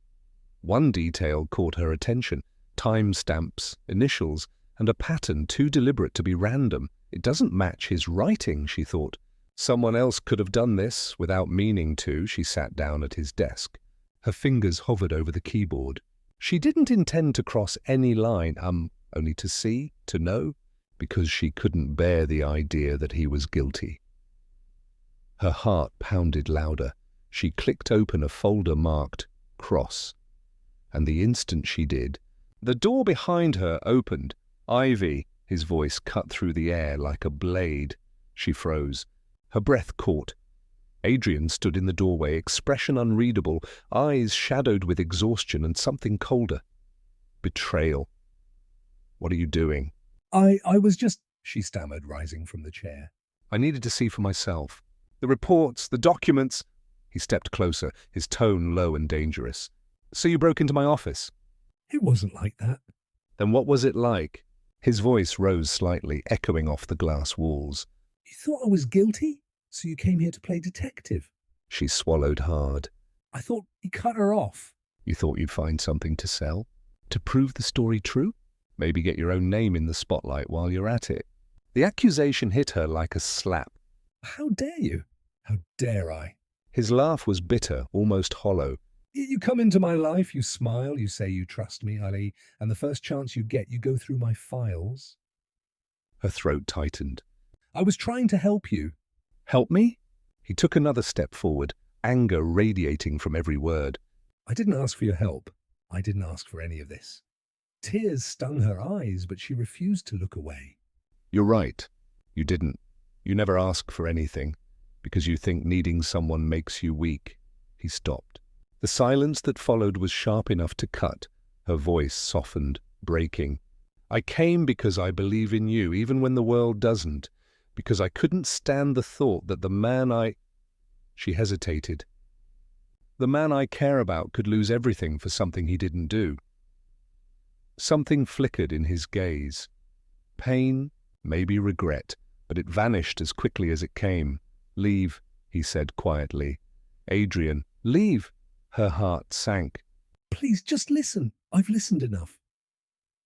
[SPEAKER 1] one detail caught her attention. Timestamps, initials, and a pattern too deliberate to be random. It doesn't match his writing, she thought. Someone else could have done this without meaning to. She sat down at his desk. Her fingers hovered over the keyboard. She didn't intend to cross any line, only to see, to know, because she couldn't bear the idea that he was guilty. Her heart pounded louder. She clicked open a folder marked Cross. And the instant she did, the door behind her opened. "Ivy," his voice cut through the air like a blade. She froze. Her breath caught. Adrian stood in the doorway, expression unreadable, eyes shadowed with exhaustion and something colder. Betrayal. "What are you doing?"
[SPEAKER 2] I was just, she stammered, rising from the chair.
[SPEAKER 1] "I needed to see for myself. The reports, the documents." He stepped closer, his tone low and dangerous. "So you broke into my office?"
[SPEAKER 2] It wasn't like that.
[SPEAKER 1] "Then what was it like?" His voice rose slightly, echoing off the glass walls.
[SPEAKER 2] You thought I was guilty? So you came here to play detective?
[SPEAKER 1] She swallowed hard.
[SPEAKER 2] I thought he cut her off.
[SPEAKER 1] "You thought you'd find something to sell? To prove the story true? Maybe get your own name in the spotlight while you're at it." The accusation hit her like a slap.
[SPEAKER 2] How dare you? How dare I?
[SPEAKER 1] His laugh was bitter, almost hollow.
[SPEAKER 2] You come into my life, you smile, you say you trust me, Ali, and the first chance you get, you go through my files.
[SPEAKER 1] Her throat tightened.
[SPEAKER 2] I was trying to help you.
[SPEAKER 1] "Help me?" He took another step forward, anger radiating from every word.
[SPEAKER 2] I didn't ask for your help. I didn't ask for any of this. Tears stung her eyes, but she refused to look away.
[SPEAKER 1] "You're right. You didn't. You never ask for anything, because you think needing someone makes you weak." He stopped. The silence that followed was sharp enough to cut. Her voice softened, breaking. "I came because I believe in you, even when the world doesn't. Because I couldn't stand the thought that the man I—" She hesitated. "The man I care about could lose everything for something he didn't do." Something flickered in his gaze. Pain, maybe regret, but it vanished as quickly as it came. "Leave," he said quietly. "Adrian, leave!" Her heart sank.
[SPEAKER 2] "Please, just listen. I've listened enough."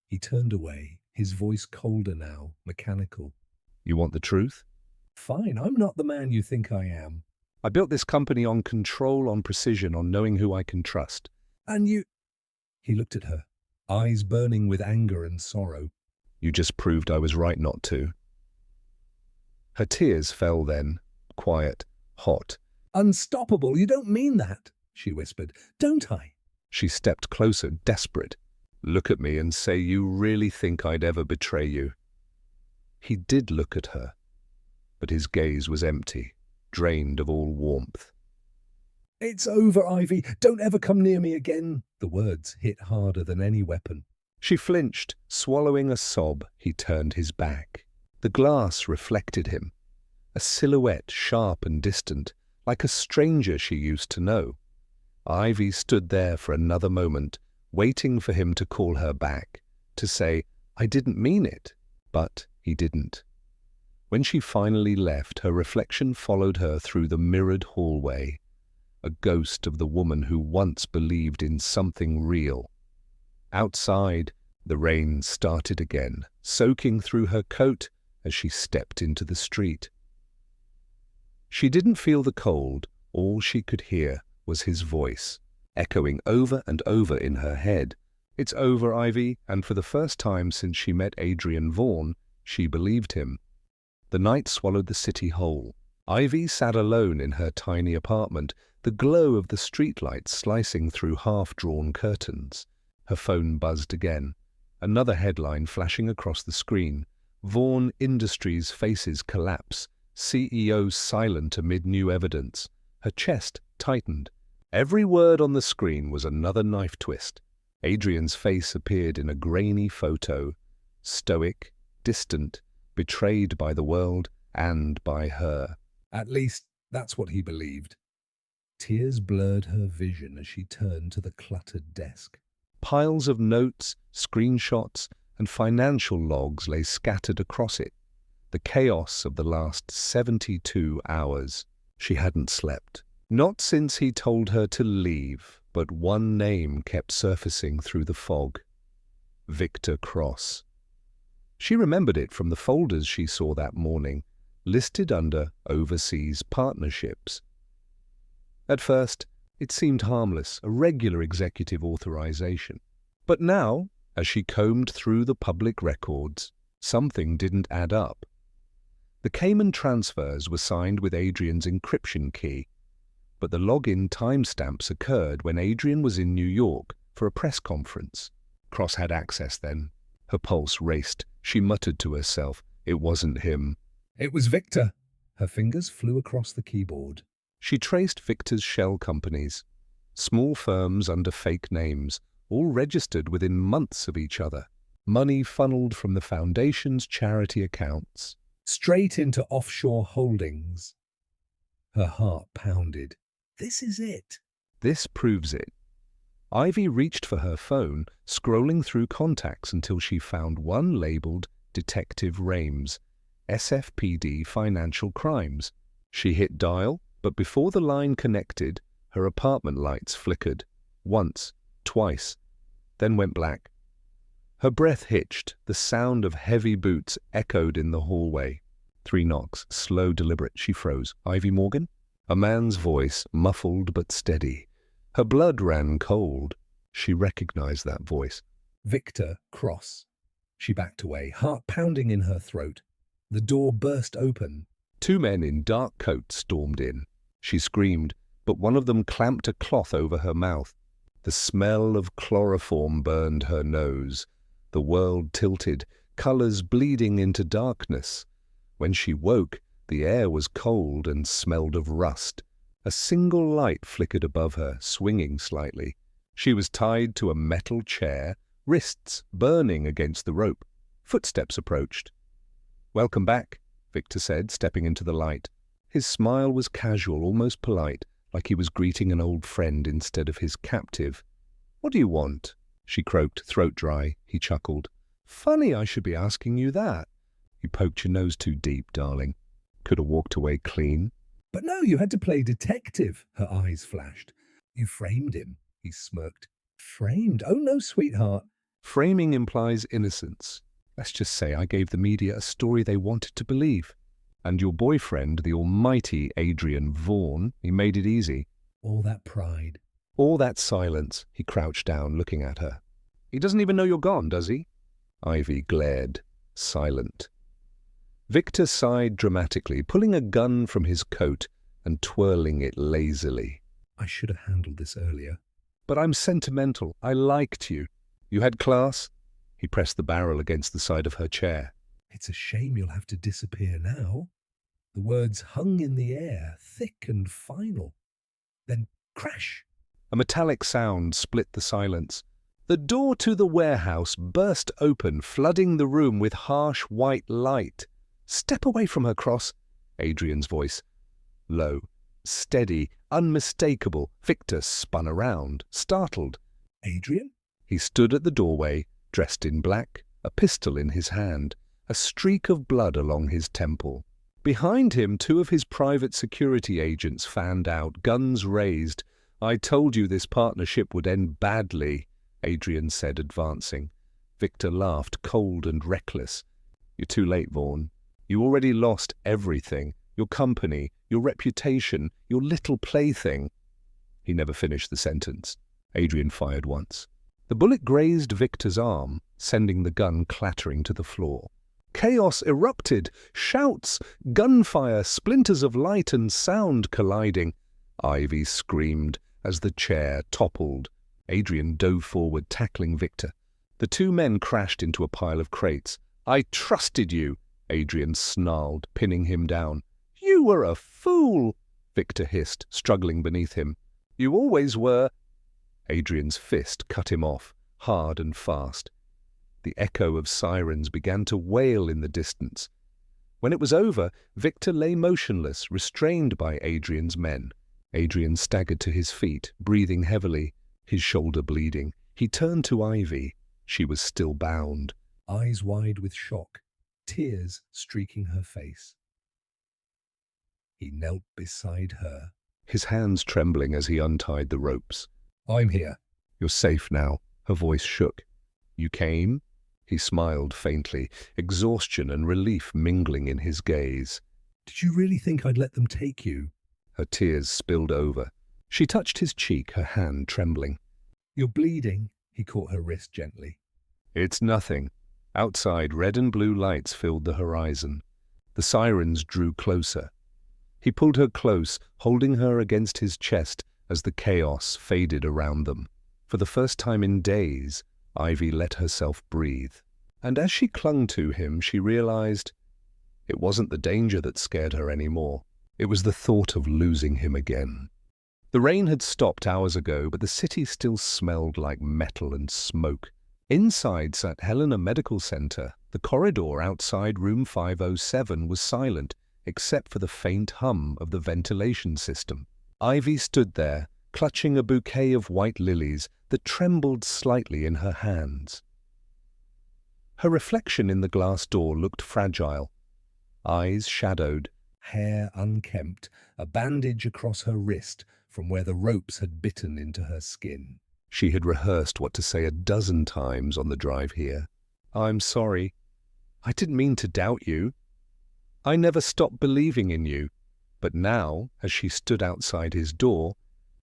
[SPEAKER 2] He turned away, his voice colder now, mechanical.
[SPEAKER 1] "You want the truth?"
[SPEAKER 2] "Fine, I'm not the man you think I am."
[SPEAKER 1] "I built this company on control, on precision, on knowing who I can trust."
[SPEAKER 2] "And you—" He looked at her, eyes burning with anger and sorrow.
[SPEAKER 1] "You just proved I was right not to." Her tears fell then, quiet, hot.
[SPEAKER 2] "Unstoppable, you don't mean that," she whispered. "Don't I?"
[SPEAKER 1] She stepped closer, desperate. "Look at me and say you really think I'd ever betray you." He did look at her, but his gaze was empty, drained of all warmth.
[SPEAKER 2] "It's over, Ivy. Don't ever come near me again." The words hit harder than any weapon.
[SPEAKER 1] She flinched, swallowing a sob. He turned his back. The glass reflected him, a silhouette sharp and distant, like a stranger she used to know. Ivy stood there for another moment, waiting for him to call her back, to say, "I didn't mean it." But he didn't. When she finally left, her reflection followed her through the mirrored hallway, a ghost of the woman who once believed in something real. Outside, the rain started again, soaking through her coat as she stepped into the street. She didn't feel the cold. All she could hear was his voice, echoing over and over in her head. "It's over, Ivy," and for the first time since she met Adrian Vaughan, she believed him. The night swallowed the city whole. Ivy sat alone in her tiny apartment, the glow of the streetlights slicing through half-drawn curtains. Her phone buzzed again, another headline flashing across the screen. Vaughan Industries faces collapse, CEO silent amid new evidence. Her chest tightened. Every word on the screen was another knife twist. Adrian's face appeared in a grainy photo, stoic, distant, betrayed by the world and by her.
[SPEAKER 2] At least, that's what he believed. Tears blurred her vision as she turned to the cluttered desk.
[SPEAKER 1] Piles of notes, screenshots, and financial logs lay scattered across it. The chaos of the last 72 hours. She hadn't slept. Not since he told her to leave, but one name kept surfacing through the fog. Victor Cross. She remembered it from the folders she saw that morning, listed under Overseas Partnerships. At first, it seemed harmless, a regular executive authorization. But now, as she combed through the public records, something didn't add up. The Cayman transfers were signed with Adrian's encryption key, but the login timestamps occurred when Adrian was in New York for a press conference. Cross had access then. Her pulse raced. She muttered to herself, it wasn't him.
[SPEAKER 2] "It was Victor." Her fingers flew across the keyboard.
[SPEAKER 1] She traced Victor's shell companies, small firms under fake names, all registered within months of each other. Money funneled from the foundation's charity accounts.
[SPEAKER 2] Straight into offshore holdings. Her heart pounded. This is it.
[SPEAKER 1] This proves it. Ivy reached for her phone, scrolling through contacts until she found one labeled Detective Rames, SFPD Financial Crimes. She hit dial, but before the line connected, her apartment lights flickered. Once, twice, then went black. Her breath hitched. The sound of heavy boots echoed in the hallway. 3 knocks, slow, deliberate. She froze. "Ivy Morgan?" A man's voice, muffled but steady. Her blood ran cold. She recognized that voice.
[SPEAKER 2] Victor Cross. She backed away, heart pounding in her throat. The door burst open.
[SPEAKER 1] 2 men in dark coats stormed in. She screamed, but one of them clamped a cloth over her mouth. The smell of chloroform burned her nose. The world tilted, colors bleeding into darkness. When she woke, the air was cold and smelled of rust. A single light flickered above her, swinging slightly. She was tied to a metal chair, wrists burning against the rope. Footsteps approached. "Welcome back," Victor said, stepping into the light. His smile was casual, almost polite, like he was greeting an old friend instead of his captive. "What do you want?" She croaked, throat dry. He chuckled. "Funny I should be asking you that. You poked your nose too deep, darling. Could have walked away clean.
[SPEAKER 2] But no, you had to play detective, her eyes flashed. You framed him, he smirked. Framed? Oh no, sweetheart.
[SPEAKER 1] Framing implies innocence. Let's just say I gave the media a story they wanted to believe. And your boyfriend, the almighty Adrian Vaughan, he made it easy.
[SPEAKER 2] All that pride.
[SPEAKER 1] All that silence. He crouched down, looking at her. He doesn't even know you're gone, does he? Ivy glared, silent. Victor sighed dramatically, pulling a gun from his coat and twirling it lazily.
[SPEAKER 2] I should have handled this earlier.
[SPEAKER 1] But I'm sentimental. I liked you. You had class? He pressed the barrel against the side of her chair.
[SPEAKER 2] It's a shame you'll have to disappear now. The words hung in the air, thick and final. Then crash.
[SPEAKER 1] A metallic sound split the silence. The door to the warehouse burst open, flooding the room with harsh white light. Step away from her, Cross, Adrian's voice. Low, steady, unmistakable. Victor spun around, startled.
[SPEAKER 2] Adrian?
[SPEAKER 1] He stood at the doorway, dressed in black, a pistol in his hand, a streak of blood along his temple. Behind him, two of his private security agents fanned out, guns raised. I told you this partnership would end badly, Adrian said, advancing. Victor laughed, cold and reckless. You're too late, Vaughan. You already lost everything. Your company, your reputation, your little plaything. He never finished the sentence. Adrian fired once. The bullet grazed Victor's arm, sending the gun clattering to the floor. Chaos erupted, shouts, gunfire, splinters of light and sound colliding. Ivy screamed as the chair toppled. Adrian dove forward, tackling Victor. The two men crashed into a pile of crates. I trusted you, Adrian snarled, pinning him down. You were a fool, Victor hissed, struggling beneath him. You always were. Adrian's fist cut him off, hard and fast. The echo of sirens began to wail in the distance. When it was over, Victor lay motionless, restrained by Adrian's men. Adrian staggered to his feet, breathing heavily, his shoulder bleeding. He turned to Ivy. She was still bound.
[SPEAKER 2] Eyes wide with shock, tears streaking her face. He knelt beside her,
[SPEAKER 1] his hands trembling as he untied the ropes.
[SPEAKER 2] I'm here.
[SPEAKER 1] You're safe now. Her voice shook. You came? He smiled faintly, exhaustion and relief mingling in his gaze.
[SPEAKER 2] Did you really think I'd let them take you?
[SPEAKER 1] Her tears spilled over. She touched his cheek, her hand trembling.
[SPEAKER 2] You're bleeding. He caught her wrist gently.
[SPEAKER 1] It's nothing. Outside, red and blue lights filled the horizon. The sirens drew closer. He pulled her close, holding her against his chest as the chaos faded around them. For the first time in days, Ivy let herself breathe. And as she clung to him, she realized it wasn't the danger that scared her anymore. It was the thought of losing him again. The rain had stopped hours ago, but the city still smelled like metal and smoke. Inside St. Helena Medical Center, the corridor outside room 507 was silent, except for the faint hum of the ventilation system. Ivy stood there, clutching a bouquet of white lilies that trembled slightly in her hands. Her reflection in the glass door looked fragile, eyes shadowed,
[SPEAKER 2] hair unkempt, a bandage across her wrist from where the ropes had bitten into her skin.
[SPEAKER 1] She had rehearsed what to say a dozen times on the drive here. I'm sorry. I didn't mean to doubt you. I never stopped believing in you. But now, as she stood outside his door,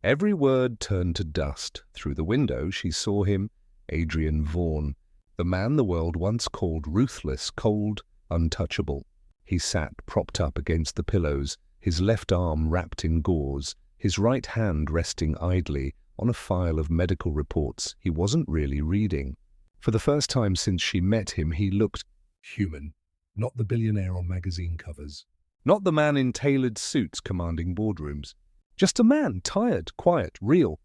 [SPEAKER 1] every word turned to dust. Through the window she saw him, Adrian Vaughan, the man the world once called ruthless, cold, untouchable. He sat propped up against the pillows, his left arm wrapped in gauze, his right hand resting idly on a file of medical reports he wasn't really reading. For the first time since she met him, he looked
[SPEAKER 2] human, not the billionaire on magazine covers.
[SPEAKER 1] Not the man in tailored suits commanding boardrooms. Just a man, tired, quiet, real.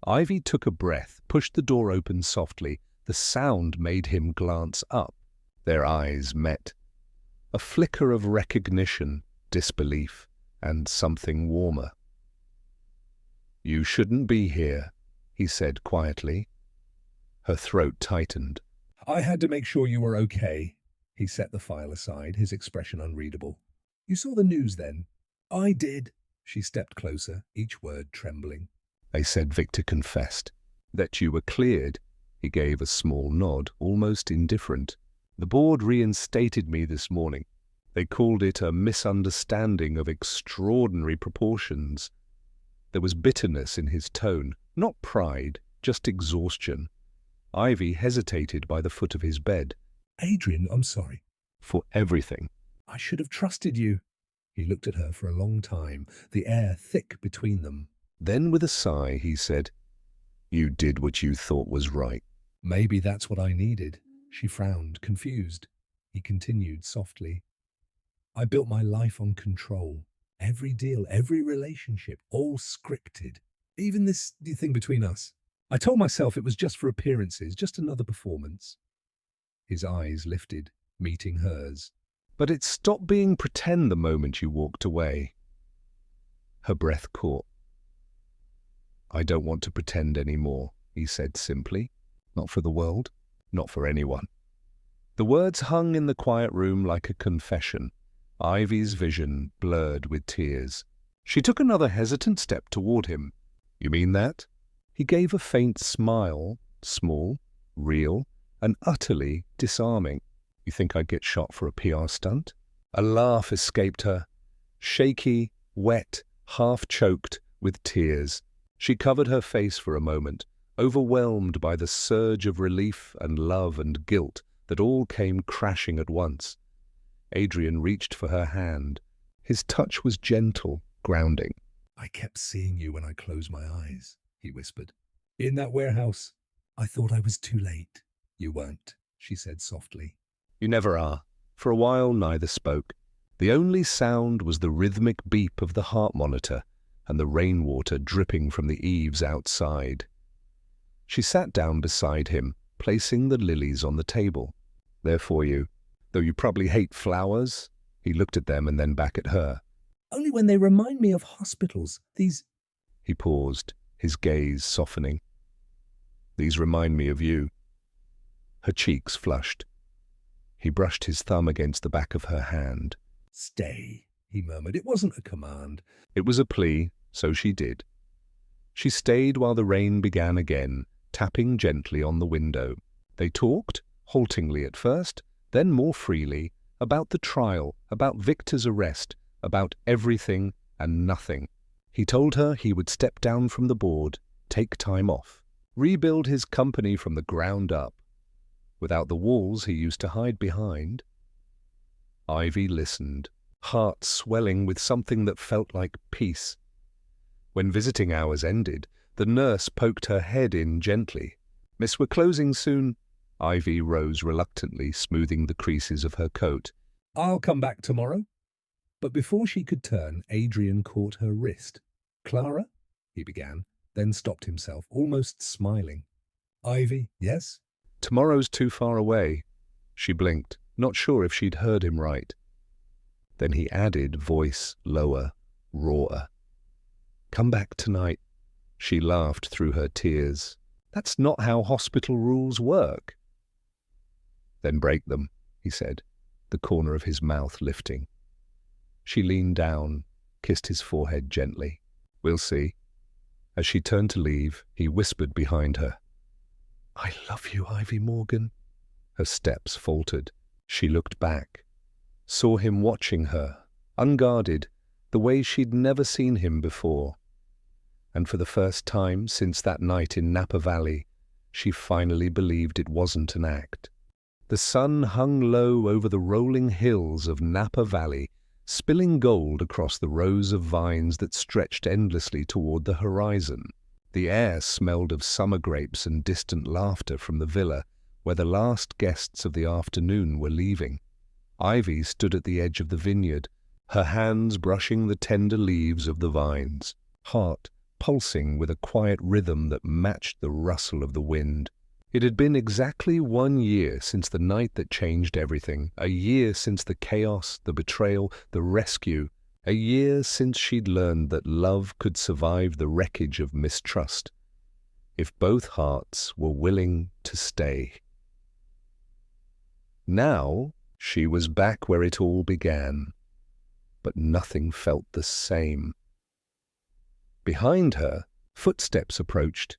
[SPEAKER 1] Ivy took a breath, pushed the door open softly. The sound made him glance up. Their eyes met. A flicker of recognition, disbelief, and something warmer. You shouldn't be here, he said quietly. Her throat tightened.
[SPEAKER 2] I had to make sure you were okay. He set the file aside, his expression unreadable. You saw the news then? I did. She stepped closer, each word trembling.
[SPEAKER 1] They said Victor confessed. That you were cleared. He gave a small nod, almost indifferent. The board reinstated me this morning. They called it a misunderstanding of extraordinary proportions. There was bitterness in his tone, not pride, just exhaustion. Ivy hesitated by the foot of his bed.
[SPEAKER 2] Adrian, I'm sorry.
[SPEAKER 1] For everything.
[SPEAKER 2] I should have trusted you. He looked at her for a long time, the air thick between them.
[SPEAKER 1] Then with a sigh he said, You did what you thought was right.
[SPEAKER 2] Maybe that's what I needed. She frowned, confused. He continued softly. I built my life on control. Every deal, every relationship, all scripted. Even this thing between us. I told myself it was just for appearances, just another performance. His eyes lifted, meeting hers.
[SPEAKER 1] But it stopped being pretend the moment you walked away. Her breath caught. I don't want to pretend anymore, he said simply. Not for the world, not for anyone. The words hung in the quiet room like a confession. Ivy's vision blurred with tears. She took another hesitant step toward him. You mean that? He gave a faint smile, small, real, and utterly disarming. You think I'd get shot for a PR stunt? A laugh escaped her, shaky, wet, half-choked with tears. She covered her face for a moment, overwhelmed by the surge of relief and love and guilt that all came crashing at once. Adrian reached for her hand. His touch was gentle, grounding.
[SPEAKER 2] I kept seeing you when I closed my eyes, he whispered. In that warehouse. I thought I was too late. You weren't, she said softly.
[SPEAKER 1] You never are. For a while neither spoke. The only sound was the rhythmic beep of the heart monitor and the rainwater dripping from the eaves outside. She sat down beside him, placing the lilies on the table. They're for you. Though you probably hate flowers. He looked at them and then back at her.
[SPEAKER 2] Only when they remind me of hospitals. These...
[SPEAKER 1] He paused, his gaze softening. These remind me of you. Her cheeks flushed. He brushed his thumb against the back of her hand.
[SPEAKER 2] Stay, he murmured. It wasn't a command.
[SPEAKER 1] It was a plea, so she did. She stayed while the rain began again, tapping gently on the window. They talked, haltingly at first, then more freely, about the trial, about Victor's arrest, about everything and nothing. He told her he would step down from the board, take time off, rebuild his company from the ground up, without the walls he used to hide behind. Ivy listened, heart swelling with something that felt like peace. When visiting hours ended, the nurse poked her head in gently. Miss, we're closing soon. Ivy rose reluctantly, smoothing the creases of her coat.
[SPEAKER 2] I'll come back tomorrow. But before she could turn, Adrian caught her wrist. Clara? He began, then stopped himself, almost smiling. Ivy, yes?
[SPEAKER 1] Tomorrow's too far away. She blinked, not sure if she'd heard him right. Then he added, voice lower, rawer. Come back tonight. She laughed through her tears. That's not how hospital rules work. Then break them, he said, the corner of his mouth lifting. She leaned down, kissed his forehead gently. We'll see. As she turned to leave, he whispered behind her. I love you, Ivy Morgan. Her steps faltered. She looked back, saw him watching her, unguarded, the way she'd never seen him before. And for the first time since that night in Napa Valley, she finally believed it wasn't an act. The sun hung low over the rolling hills of Napa Valley, spilling gold across the rows of vines that stretched endlessly toward the horizon. The air smelled of summer grapes and distant laughter from the villa, where the last guests of the afternoon were leaving. Ivy stood at the edge of the vineyard, her hands brushing the tender leaves of the vines, heart pulsing with a quiet rhythm that matched the rustle of the wind. It had been exactly 1 year since the night that changed everything, a year since the chaos, the betrayal, the rescue, a year since she'd learned that love could survive the wreckage of mistrust, if both hearts were willing to stay. Now, She was back where it all began, but nothing felt the same. Behind her, footsteps approached.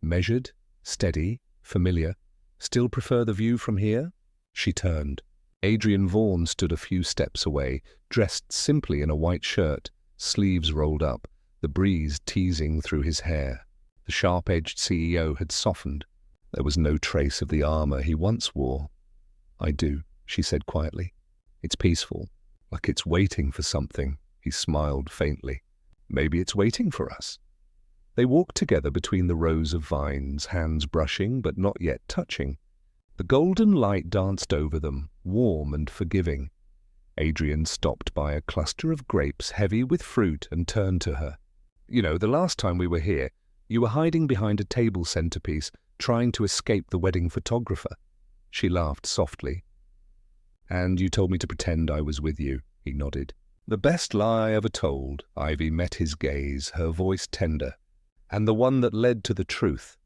[SPEAKER 1] Measured, steady, familiar. Still prefer the view from here? She turned. Adrian Vaughan stood a few steps away, dressed simply in a white shirt, sleeves rolled up, the breeze teasing through his hair. The sharp-edged CEO had softened. There was no trace of the armor he once wore. "I do," she said quietly. "It's peaceful, like it's waiting for something." He smiled faintly. "Maybe it's waiting for us." They walked together between the rows of vines, hands brushing but not yet touching. The golden light danced over them, warm and forgiving. Adrian stopped by a cluster of grapes heavy with fruit and turned to her. "You know, the last time we were here, you were hiding behind a table centerpiece, trying to escape the wedding photographer." She laughed softly. "And you told me to pretend I was with you," he nodded. "The best lie ever told." Ivy met his gaze, her voice tender, "and the one that led to the truth."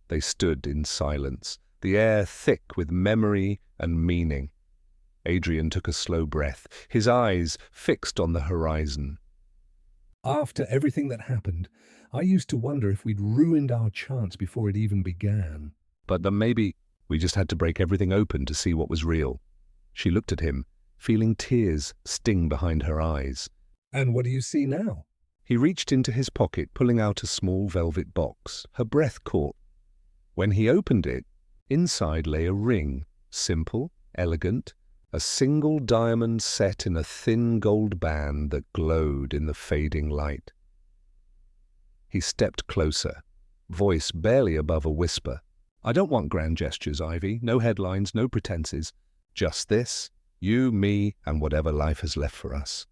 [SPEAKER 1] They stood in silence, the air thick with memory and meaning. Adrian took a slow breath, his eyes fixed on the horizon.
[SPEAKER 2] "After everything that happened, I used to wonder if we'd ruined our chance before it even began."
[SPEAKER 1] "But then maybe we just had to break everything open to see what was real." She looked at him, feeling tears sting behind her eyes.
[SPEAKER 2] "And what do you see now?"
[SPEAKER 1] He reached into his pocket, pulling out a small velvet box. Her breath caught. When he opened it, inside lay a ring, simple, elegant, a single diamond set in a thin gold band that glowed in the fading light. He stepped closer, voice barely above a whisper. "I don't want grand gestures, Ivy. No headlines, no pretenses. Just this, you, me, and whatever life has left for us."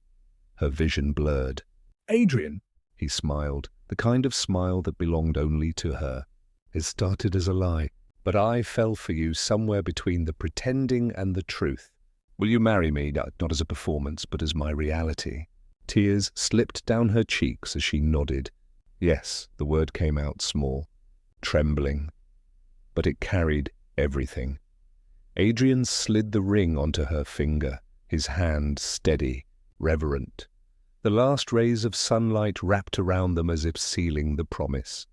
[SPEAKER 1] Her vision blurred.
[SPEAKER 2] "Adrian!"
[SPEAKER 1] He smiled, the kind of smile that belonged only to her. "It started as a lie, but I fell for you somewhere between the pretending and the truth. Will you marry me, not as a performance, but as my reality?" Tears slipped down her cheeks as she nodded. Yes, the word came out small, trembling, but it carried everything. Adrian slid the ring onto her finger, his hand steady, reverent. The last rays of sunlight wrapped around them as if sealing the promise.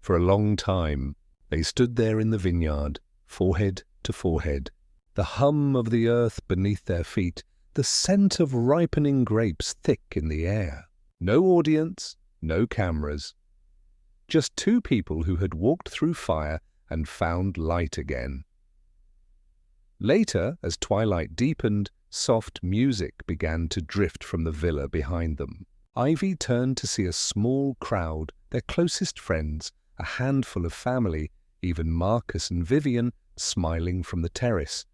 [SPEAKER 1] For a long time, they stood there in the vineyard, forehead to forehead, the hum of the earth beneath their feet, the scent of ripening grapes thick in the air. No audience, no cameras. Just two people who had walked through fire and found light again. Later, as twilight deepened, soft music began to drift from the villa behind them. Ivy turned to see a small crowd, their closest friends, a handful of family, even Marcus and Vivian, smiling from the terrace.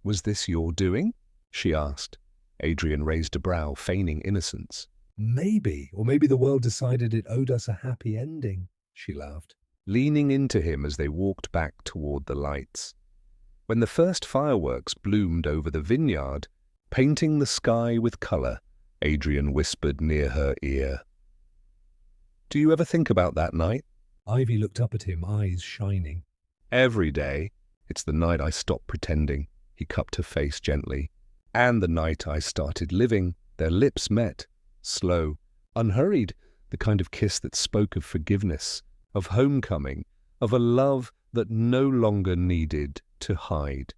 [SPEAKER 1] "Was this your doing?" she asked. Adrian raised a brow, feigning innocence.
[SPEAKER 2] "Maybe, or maybe the world decided it owed us a happy ending," she laughed,
[SPEAKER 1] leaning into him as they walked back toward the lights. When the first fireworks bloomed over the vineyard, painting the sky with color, Adrian whispered near her ear, "Do you ever think about that night?"
[SPEAKER 2] Ivy looked up at him, eyes shining.
[SPEAKER 1] "Every day. It's the night I stopped pretending." He cupped her face gently. "And the night I started living." Their lips met, slow, unhurried, the kind of kiss that spoke of forgiveness, of homecoming, of a love that no longer needed to hide.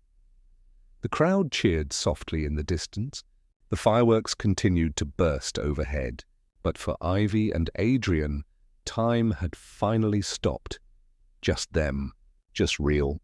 [SPEAKER 1] The crowd cheered softly in the distance. The fireworks continued to burst overhead. But for Ivy and Adrian, time had finally stopped. Just them, just real.